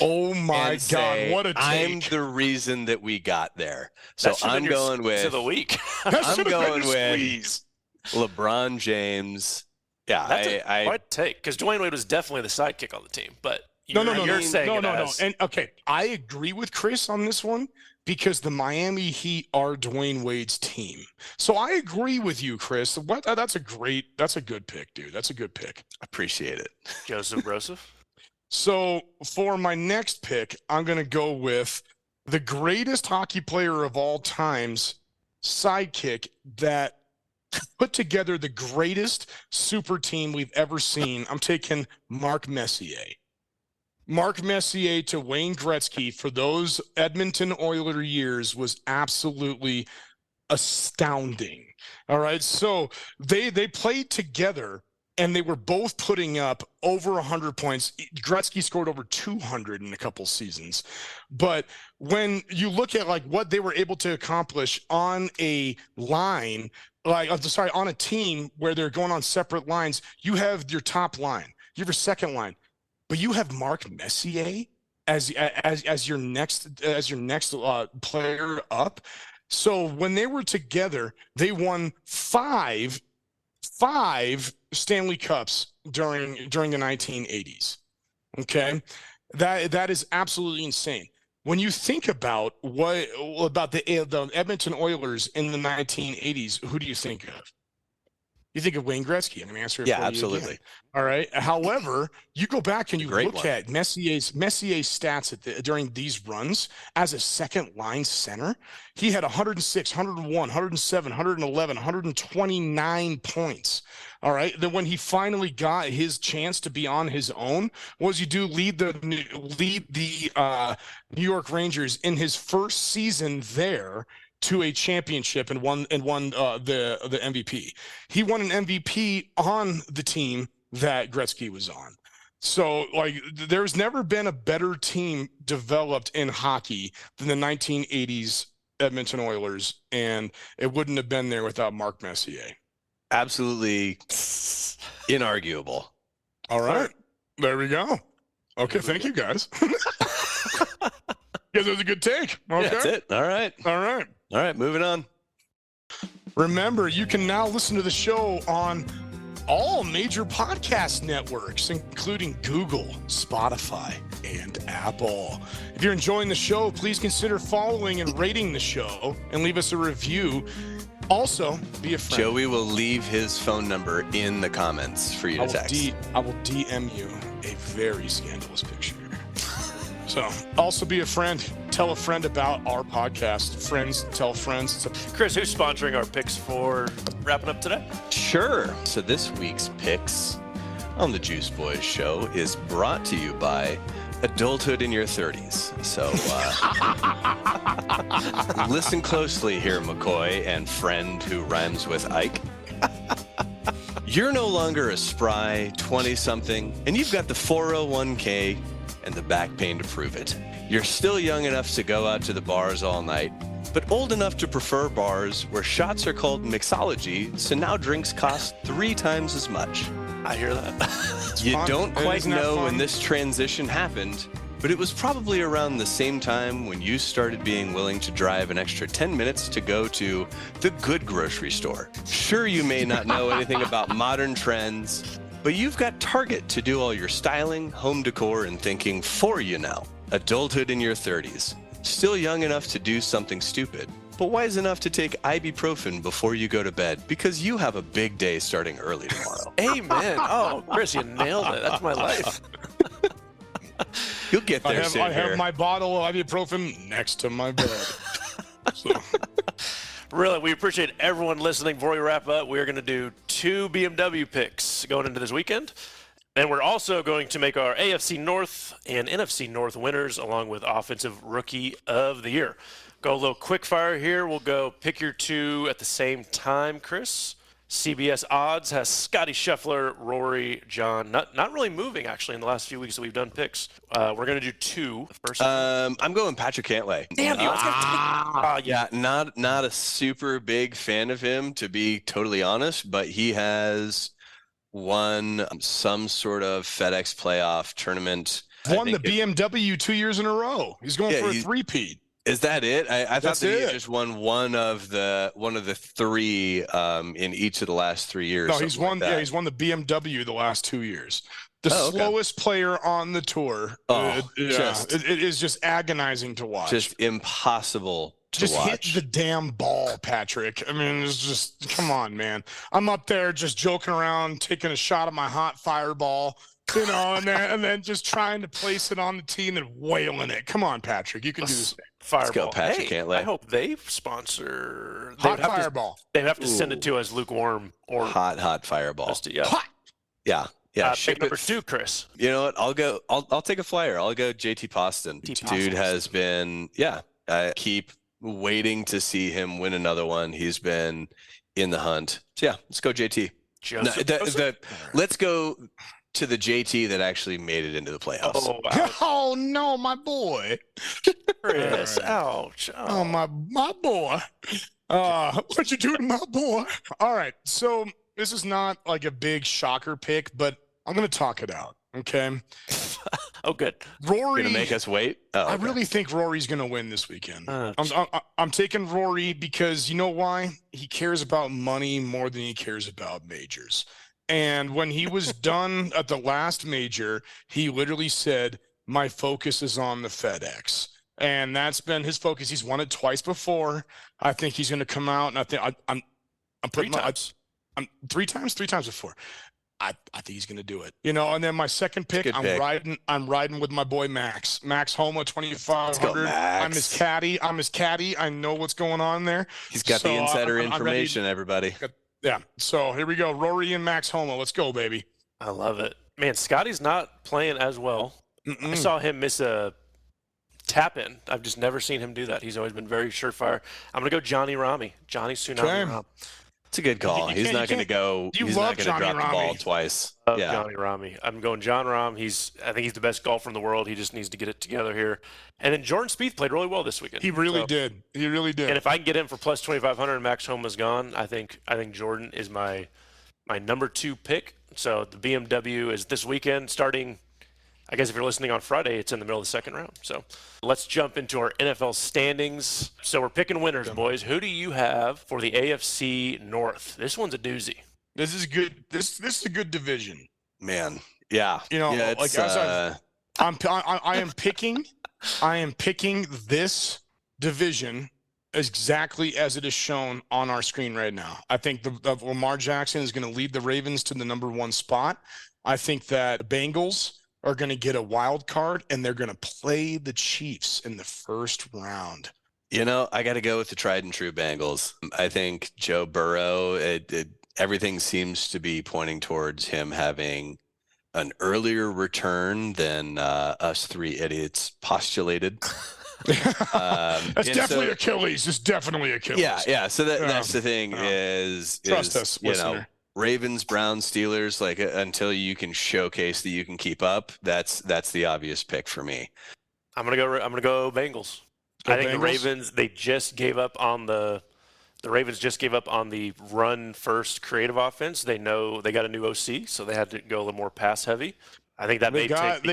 [SPEAKER 2] Oh my God! What a take!
[SPEAKER 3] I'm the reason that we got there. So I'm going with
[SPEAKER 1] the week.
[SPEAKER 3] I'm going with LeBron James. Yeah,
[SPEAKER 1] I'd take, because Dwayne Wade was definitely the sidekick on the team. But
[SPEAKER 2] no. And okay, I agree with Chris on this one, because the Miami Heat are Dwayne Wade's team. So I agree with you, Chris. That's a good pick, dude. That's a good pick.
[SPEAKER 3] Appreciate it.
[SPEAKER 1] Joseph Broseph.
[SPEAKER 2] So for my next pick, I'm going to go with the greatest hockey player of all time's sidekick that put together the greatest super team we've ever seen. I'm taking Mark Messier. Mark Messier to Wayne Gretzky for those Edmonton Oiler years was absolutely astounding. All right. So they played together, and they were both putting up over 100 points. Gretzky scored over 200 in a couple seasons. But when you look at like what they were able to accomplish on a line, on a team where they're going on separate lines, you have your top line, you have your second line, but you have Mark Messier as your next player up. So when they were together, they won five Stanley Cups during the 1980s. Okay, that is absolutely insane. When you think about the Edmonton Oilers in the 1980s, who do you think of? You think of Wayne Gretzky. I'm going to answer it for you
[SPEAKER 3] absolutely.
[SPEAKER 2] Again. All right. However, you go back and you look
[SPEAKER 3] one.
[SPEAKER 2] at Messier's stats during these runs as a second line center. He had 106, 101, 107, 111, 129 points. All right. Then when he finally got his chance to be on his own, lead the New York Rangers in his first season there. to a championship and won the MVP. He won an MVP on the team that Gretzky was on. So, like, there's never been a better team developed in hockey than the 1980s Edmonton Oilers, and it wouldn't have been there without Mark Messier.
[SPEAKER 3] Absolutely inarguable.
[SPEAKER 2] All right. There we go. Okay, thank you, guys. Yeah, that was a good take. Okay.
[SPEAKER 3] Yeah, that's it. All right.
[SPEAKER 2] All right.
[SPEAKER 3] All right, moving on.
[SPEAKER 2] Remember, you can now listen to the show on all major podcast networks, including Google, Spotify, and Apple. If you're enjoying the show, please consider following and rating the show and leave us a review. Also, be a friend.
[SPEAKER 3] Joey will leave his phone number in the comments for you to text.
[SPEAKER 2] I will DM you a very scandalous picture. So, also be a friend. Tell a friend about our podcast. Friends tell friends.
[SPEAKER 1] Chris, who's sponsoring our picks for wrapping up today?
[SPEAKER 3] Sure. So this week's picks on the Juice Boys show is brought to you by Adulthood in Your 30s. So listen closely here, McCoy and friend who rhymes with Ike. You're no longer a spry 20-something, and you've got the 401k and the back pain to prove it. You're still young enough to go out to the bars all night, but old enough to prefer bars where shots are called mixology, so now drinks cost 3 times as much.
[SPEAKER 1] I hear that.
[SPEAKER 3] You
[SPEAKER 2] fun.
[SPEAKER 3] don't quite
[SPEAKER 2] Isn't that
[SPEAKER 3] know
[SPEAKER 2] fun?
[SPEAKER 3] when this transition happened, but it was probably around the same time when you started being willing to drive an extra 10 minutes to go to the good grocery store. Sure, you may not know anything about modern trends, but you've got Target to do all your styling, home decor, and thinking for you now. Adulthood in your 30s. Still young enough to do something stupid, but wise enough to take ibuprofen before you go to bed because you have a big day starting early tomorrow.
[SPEAKER 1] Amen. Oh, Chris, you nailed it. That's my life.
[SPEAKER 3] You'll get there,
[SPEAKER 2] I have my bottle of ibuprofen next to my bed. So.
[SPEAKER 1] Really, we appreciate everyone listening. Before we wrap up, we're going to do 2 BMW picks going into this weekend. And we're also going to make our AFC North and NFC North winners along with Offensive Rookie of the Year. Go a little quick fire here. We'll go pick your 2 at the same time, Chris. CBS Odds has Scotty Scheffler, Rory, John. Not really moving, actually, in the last few weeks that we've done picks. We're going to do 2 first.
[SPEAKER 3] I'm going Patrick Cantlay.
[SPEAKER 1] Damn you.
[SPEAKER 3] Yeah, not a super big fan of him, to be totally honest, but he has won some sort of FedEx playoff tournament.
[SPEAKER 2] Won the BMW 2 years in a row. He's going for a three-peat.
[SPEAKER 3] Is that it? I thought that he
[SPEAKER 2] it.
[SPEAKER 3] just won one of the 3 in each of the last 3 years.
[SPEAKER 2] No, he's won.
[SPEAKER 3] Like
[SPEAKER 2] Yeah, he's won the BMW the last 2 years. The slowest player on the tour. It is just agonizing to watch.
[SPEAKER 3] Just impossible to
[SPEAKER 2] just
[SPEAKER 3] watch.
[SPEAKER 2] hit the damn ball, Patrick. I mean, it's just, come on, man. I'm up there just joking around, taking a shot of my hot fireball, and then just trying to place it on the tee and then wailing it. Come on, Patrick. You can do this.
[SPEAKER 1] Fireball.
[SPEAKER 3] Let's go, Patrick Cantlay.
[SPEAKER 1] I hope they sponsor.
[SPEAKER 2] Hot fireball.
[SPEAKER 1] They have to send it to us lukewarm or
[SPEAKER 3] hot fireball.
[SPEAKER 2] Hot.
[SPEAKER 3] Yeah.
[SPEAKER 1] Pick number 2, Chris.
[SPEAKER 3] You know what? I'll take a flyer. I'll go JT Poston. Dude has been, I keep waiting to see him win another one. He's been in the hunt. So let's go JT. Let's go to the JT that actually made it into the playoffs.
[SPEAKER 1] Oh, wow.
[SPEAKER 2] Oh no, my boy.
[SPEAKER 1] Chris, ouch.
[SPEAKER 2] Oh, my boy. What you doing, my boy? All right. So this is not like a big shocker pick, but I'm going to talk it out. Okay.
[SPEAKER 1] Oh, good.
[SPEAKER 2] Rory.
[SPEAKER 3] Gonna make us wait? Oh, okay.
[SPEAKER 2] I really think Rory's going to win this weekend. I'm taking Rory because you know why? He cares about money more than he cares about majors. And when he was done at the last major, he literally said, my focus is on the FedEx. And that's been his focus. He's won it twice before. I think he's going to come out, and I think I'm putting
[SPEAKER 1] 3 times.
[SPEAKER 2] I'm 3 times before. I think he's going to do it. And then my second pick, I'm riding with my boy Max Homa 2500. I'm his caddy. I know what's going on there.
[SPEAKER 3] He's got the insider information, everybody.
[SPEAKER 2] Yeah. So here we go. Rory and Max Homa. Let's go, baby.
[SPEAKER 1] I love it. Man, Scotty's not playing as well. I saw him miss a tap in. I've just never seen him do that. He's always been very surefire. I'm going to go Johnny Rami. Johnny Tsunami
[SPEAKER 2] Okay.
[SPEAKER 1] Ram.
[SPEAKER 3] It's a good call. He's not going to go.
[SPEAKER 2] You
[SPEAKER 3] He's
[SPEAKER 2] love
[SPEAKER 3] not going to
[SPEAKER 2] Johnny
[SPEAKER 3] drop the ball
[SPEAKER 2] Rami.
[SPEAKER 3] twice.
[SPEAKER 1] Love Johnny Rami. I'm going John Rahm. I think he's the best golfer in the world. He just needs to get it together here. And then Jordan Spieth played really well this weekend.
[SPEAKER 2] He really did. He really did.
[SPEAKER 1] And if I can get him for plus 2,500 and Max Homa's gone, I think Jordan is my number 2 pick. So the BMW is this weekend starting. I guess if you're listening on Friday, it's in the middle of the second round. So let's jump into our NFL standings. So we're picking winners, boys. Who do you have for the AFC North? This one's a doozy.
[SPEAKER 2] This is good. This is a good division.
[SPEAKER 3] Man, yeah.
[SPEAKER 2] You know,
[SPEAKER 3] yeah,
[SPEAKER 2] like I am picking this division exactly as it is shown on our screen right now. I think the Lamar Jackson is going to lead the Ravens to the number 1 spot. I think that Bengals are going to get a wild card, and they're going to play the Chiefs in the first round.
[SPEAKER 3] You know, I got to go with the tried and true Bengals. I think Joe Burrow, everything seems to be pointing towards him having an earlier return than us 3 idiots postulated.
[SPEAKER 2] That's definitely Achilles. It's definitely Achilles.
[SPEAKER 3] Yeah. So that's the thing is
[SPEAKER 2] trust us,
[SPEAKER 3] you
[SPEAKER 2] listener.
[SPEAKER 3] know, Ravens, Browns, Steelers, like until you can showcase that you can keep up, that's the obvious pick for me.
[SPEAKER 1] I'm gonna go Bengals. I think the Ravens, they just gave up on the Ravens just gave up on the run first creative offense. They know they got a new OC, so they had to go a little more pass heavy. I think that
[SPEAKER 2] they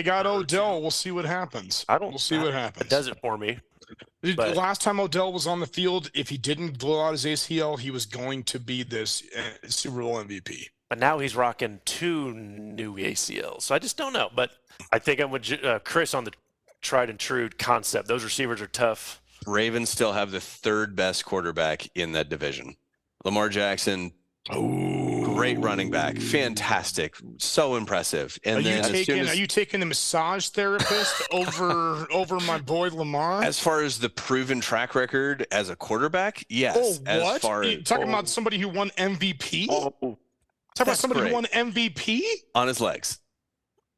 [SPEAKER 2] got Odell. We'll see what happens. We'll see what happens.
[SPEAKER 1] It does it for me.
[SPEAKER 2] But last time Odell was on the field, if he didn't blow out his ACL, he was going to be this Super Bowl MVP.
[SPEAKER 1] But now he's rocking 2 new ACLs. So I just don't know. But I think I'm with Chris on the tried and true concept. Those receivers are tough.
[SPEAKER 3] Ravens still have the 3rd best quarterback in that division. Lamar Jackson, great running back, fantastic, so impressive. And
[SPEAKER 2] are you taking the massage therapist over my boy Lamar?
[SPEAKER 3] As far as the proven track record as a quarterback, yes.
[SPEAKER 2] Oh, what?
[SPEAKER 3] As far
[SPEAKER 2] you talking about somebody who won MVP? Talking about somebody who won MVP?
[SPEAKER 3] On his legs.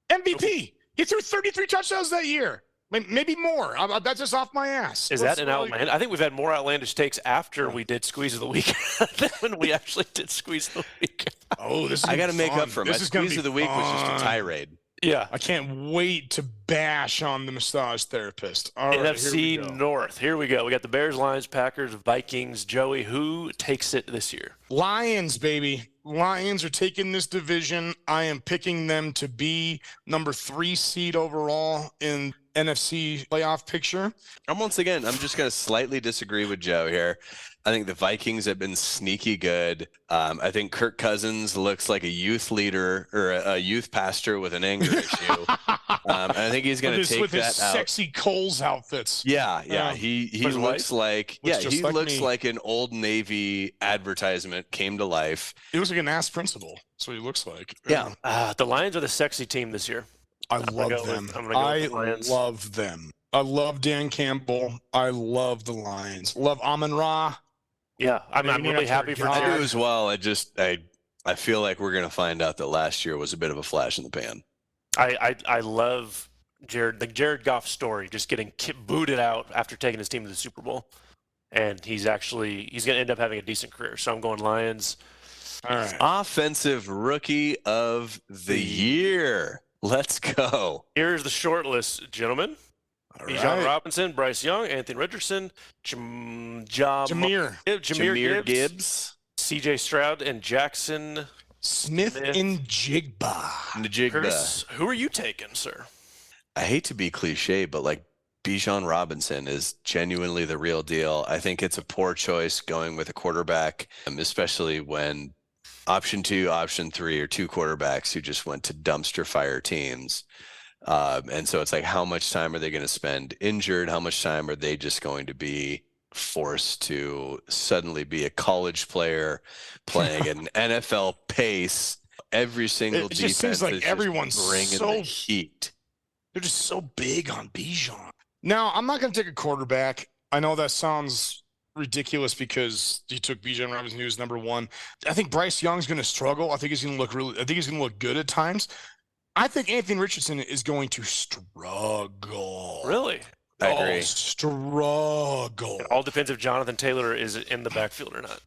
[SPEAKER 2] MVP. He threw 33 touchdowns that year. Maybe more. That's just off my ass.
[SPEAKER 1] Is that an outlandish? I think we've had more outlandish takes after we did Squeeze of the Week than when we actually did Squeeze of the Week.
[SPEAKER 2] Oh, this is
[SPEAKER 3] I got to make up for it. My Squeeze of the Week was just a tirade.
[SPEAKER 1] Yeah.
[SPEAKER 2] I can't wait to bash on the massage therapist. All right,
[SPEAKER 1] NFC North. Here we go. We got the Bears, Lions, Packers, Vikings. Joey, who takes it this year?
[SPEAKER 2] Lions, baby. Lions are taking this division. I am picking them to be number 3 seed overall in NFC playoff picture.
[SPEAKER 3] I'm just going to slightly disagree with Joe here. I think the Vikings have been sneaky good. I think Kirk Cousins looks like a youth leader or a youth pastor with an anger issue. I think he's going to take
[SPEAKER 2] with
[SPEAKER 3] that
[SPEAKER 2] his
[SPEAKER 3] out.
[SPEAKER 2] sexy Coles outfits.
[SPEAKER 3] Yeah. He looks like looks like an Old Navy advertisement came to life.
[SPEAKER 2] He looks like an ass principal. That's what he looks like.
[SPEAKER 3] Yeah.
[SPEAKER 1] The Lions are the sexy team this year.
[SPEAKER 2] I love them. I love them. I love Dan Campbell. I love the Lions. Love Amon-Ra.
[SPEAKER 1] Yeah, I'm really happy for Jared.
[SPEAKER 3] I do as well. I feel like we're going to find out that last year was a bit of a flash in the pan.
[SPEAKER 1] I love Jared, the Jared Goff story, just getting booted out after taking his team to the Super Bowl. And he's going to end up having a decent career. So I'm going Lions.
[SPEAKER 2] All right.
[SPEAKER 3] Offensive Rookie of the Year. Let's go.
[SPEAKER 1] Here's the short list, gentlemen. Bijan Robinson, Bryce Young, Anthony Richardson,
[SPEAKER 2] Jameer
[SPEAKER 3] Gibbs,
[SPEAKER 1] CJ Stroud, and Jackson
[SPEAKER 2] Smith and Jigba.
[SPEAKER 1] Chris, who are you taking, sir?
[SPEAKER 3] I hate to be cliche, but like Bijan Robinson is genuinely the real deal. I think it's a poor choice going with a quarterback, especially when option 2, option 3 are 2 quarterbacks who just went to dumpster fire teams. And so it's like, how much time are they going to spend injured? How much time are they just going to be forced to suddenly be a college player playing at an NFL pace? Every single defense
[SPEAKER 2] just seems like everyone's
[SPEAKER 3] bringing the heat.
[SPEAKER 2] They're just so big on Bijan. Now, I'm not going to take a quarterback. I know that sounds ridiculous because he took Bijan Robinson, who was number 1. I think Bryce Young's going to struggle. I think he's going to look good at times. I think Anthony Richardson is going to struggle.
[SPEAKER 1] Really?
[SPEAKER 3] I agree.
[SPEAKER 2] Struggle.
[SPEAKER 1] It all depends if Jonathan Taylor is in the backfield or not.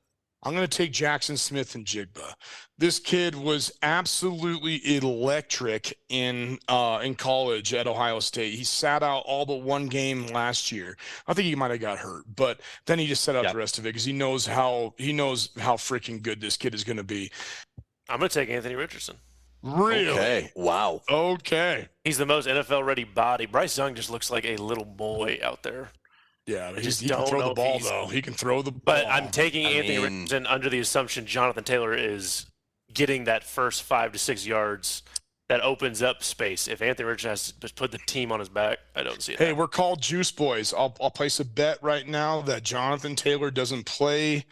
[SPEAKER 2] I'm going to take Jackson Smith and Jigba. This kid was absolutely electric in college at Ohio State. He sat out all but one game last year. I think he might have got hurt, but then he just sat out the rest of it because he knows how freaking good this kid is going to be.
[SPEAKER 1] I'm going to take Anthony Richardson.
[SPEAKER 2] Really?
[SPEAKER 3] Okay. Wow.
[SPEAKER 2] Okay.
[SPEAKER 1] He's the most NFL-ready body. Bryce Young just looks like a little boy out there.
[SPEAKER 2] Yeah, but
[SPEAKER 1] just
[SPEAKER 2] he can
[SPEAKER 1] don't
[SPEAKER 2] throw
[SPEAKER 1] know
[SPEAKER 2] the
[SPEAKER 1] if
[SPEAKER 2] ball,
[SPEAKER 1] he's-
[SPEAKER 2] though. He can throw the ball.
[SPEAKER 1] But I'm taking Anthony Richardson under the assumption Jonathan Taylor is getting that first 5 to 6 yards that opens up space. If Anthony Richardson has to put the team on his back, I don't see it.
[SPEAKER 2] Hey, we're called Juice Boys. I'll place a bet right now that Jonathan Taylor doesn't play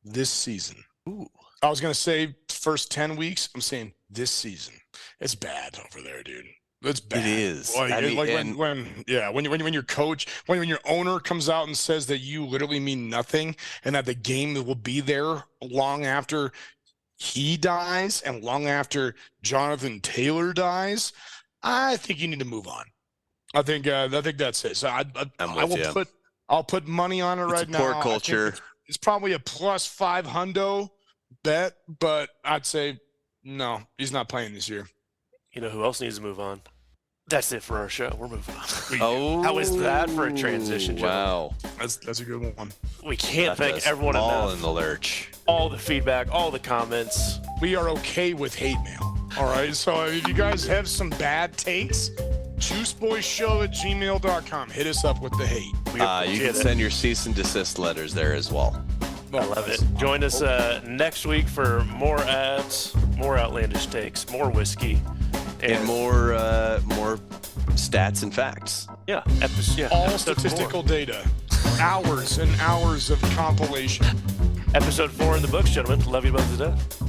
[SPEAKER 2] this season.
[SPEAKER 3] Ooh.
[SPEAKER 2] I was going to say first 10 weeks. I'm saying this season. It's bad over there, dude. It's bad.
[SPEAKER 3] It is.
[SPEAKER 2] Like,
[SPEAKER 3] I mean,
[SPEAKER 2] when your coach, when your owner comes out and says that you literally mean nothing and that the game will be there long after he dies and long after Jonathan Taylor dies, I think you need to move on. I think that's it. So I'll put money on it right now.
[SPEAKER 3] Poor culture.
[SPEAKER 2] It's probably a plus 500 bet, but I'd say no, he's not playing this year.
[SPEAKER 1] You know who else needs to move on? That's it for our show. We're moving on.
[SPEAKER 3] Oh,
[SPEAKER 1] How is that for a transition, Joe?
[SPEAKER 3] Wow.
[SPEAKER 2] That's a good one.
[SPEAKER 1] We can't thank everyone
[SPEAKER 3] all
[SPEAKER 1] enough.
[SPEAKER 3] in the lurch.
[SPEAKER 1] All the feedback, all the comments.
[SPEAKER 2] We are okay with hate mail. All right. So if you guys have some bad takes, juiceboyshow@gmail.com. Hit us up with the hate.
[SPEAKER 1] We
[SPEAKER 3] You
[SPEAKER 1] appreciate
[SPEAKER 3] can
[SPEAKER 1] it.
[SPEAKER 3] send your cease and desist letters there as well.
[SPEAKER 1] I love it. Join us next week for more ads, more outlandish takes, more whiskey,
[SPEAKER 3] And more stats and facts.
[SPEAKER 1] Yeah,
[SPEAKER 2] All
[SPEAKER 1] episode
[SPEAKER 2] statistical data. Hours and hours of compilation.
[SPEAKER 1] 4. Episode 4 in the books, gentlemen. Love you both to death.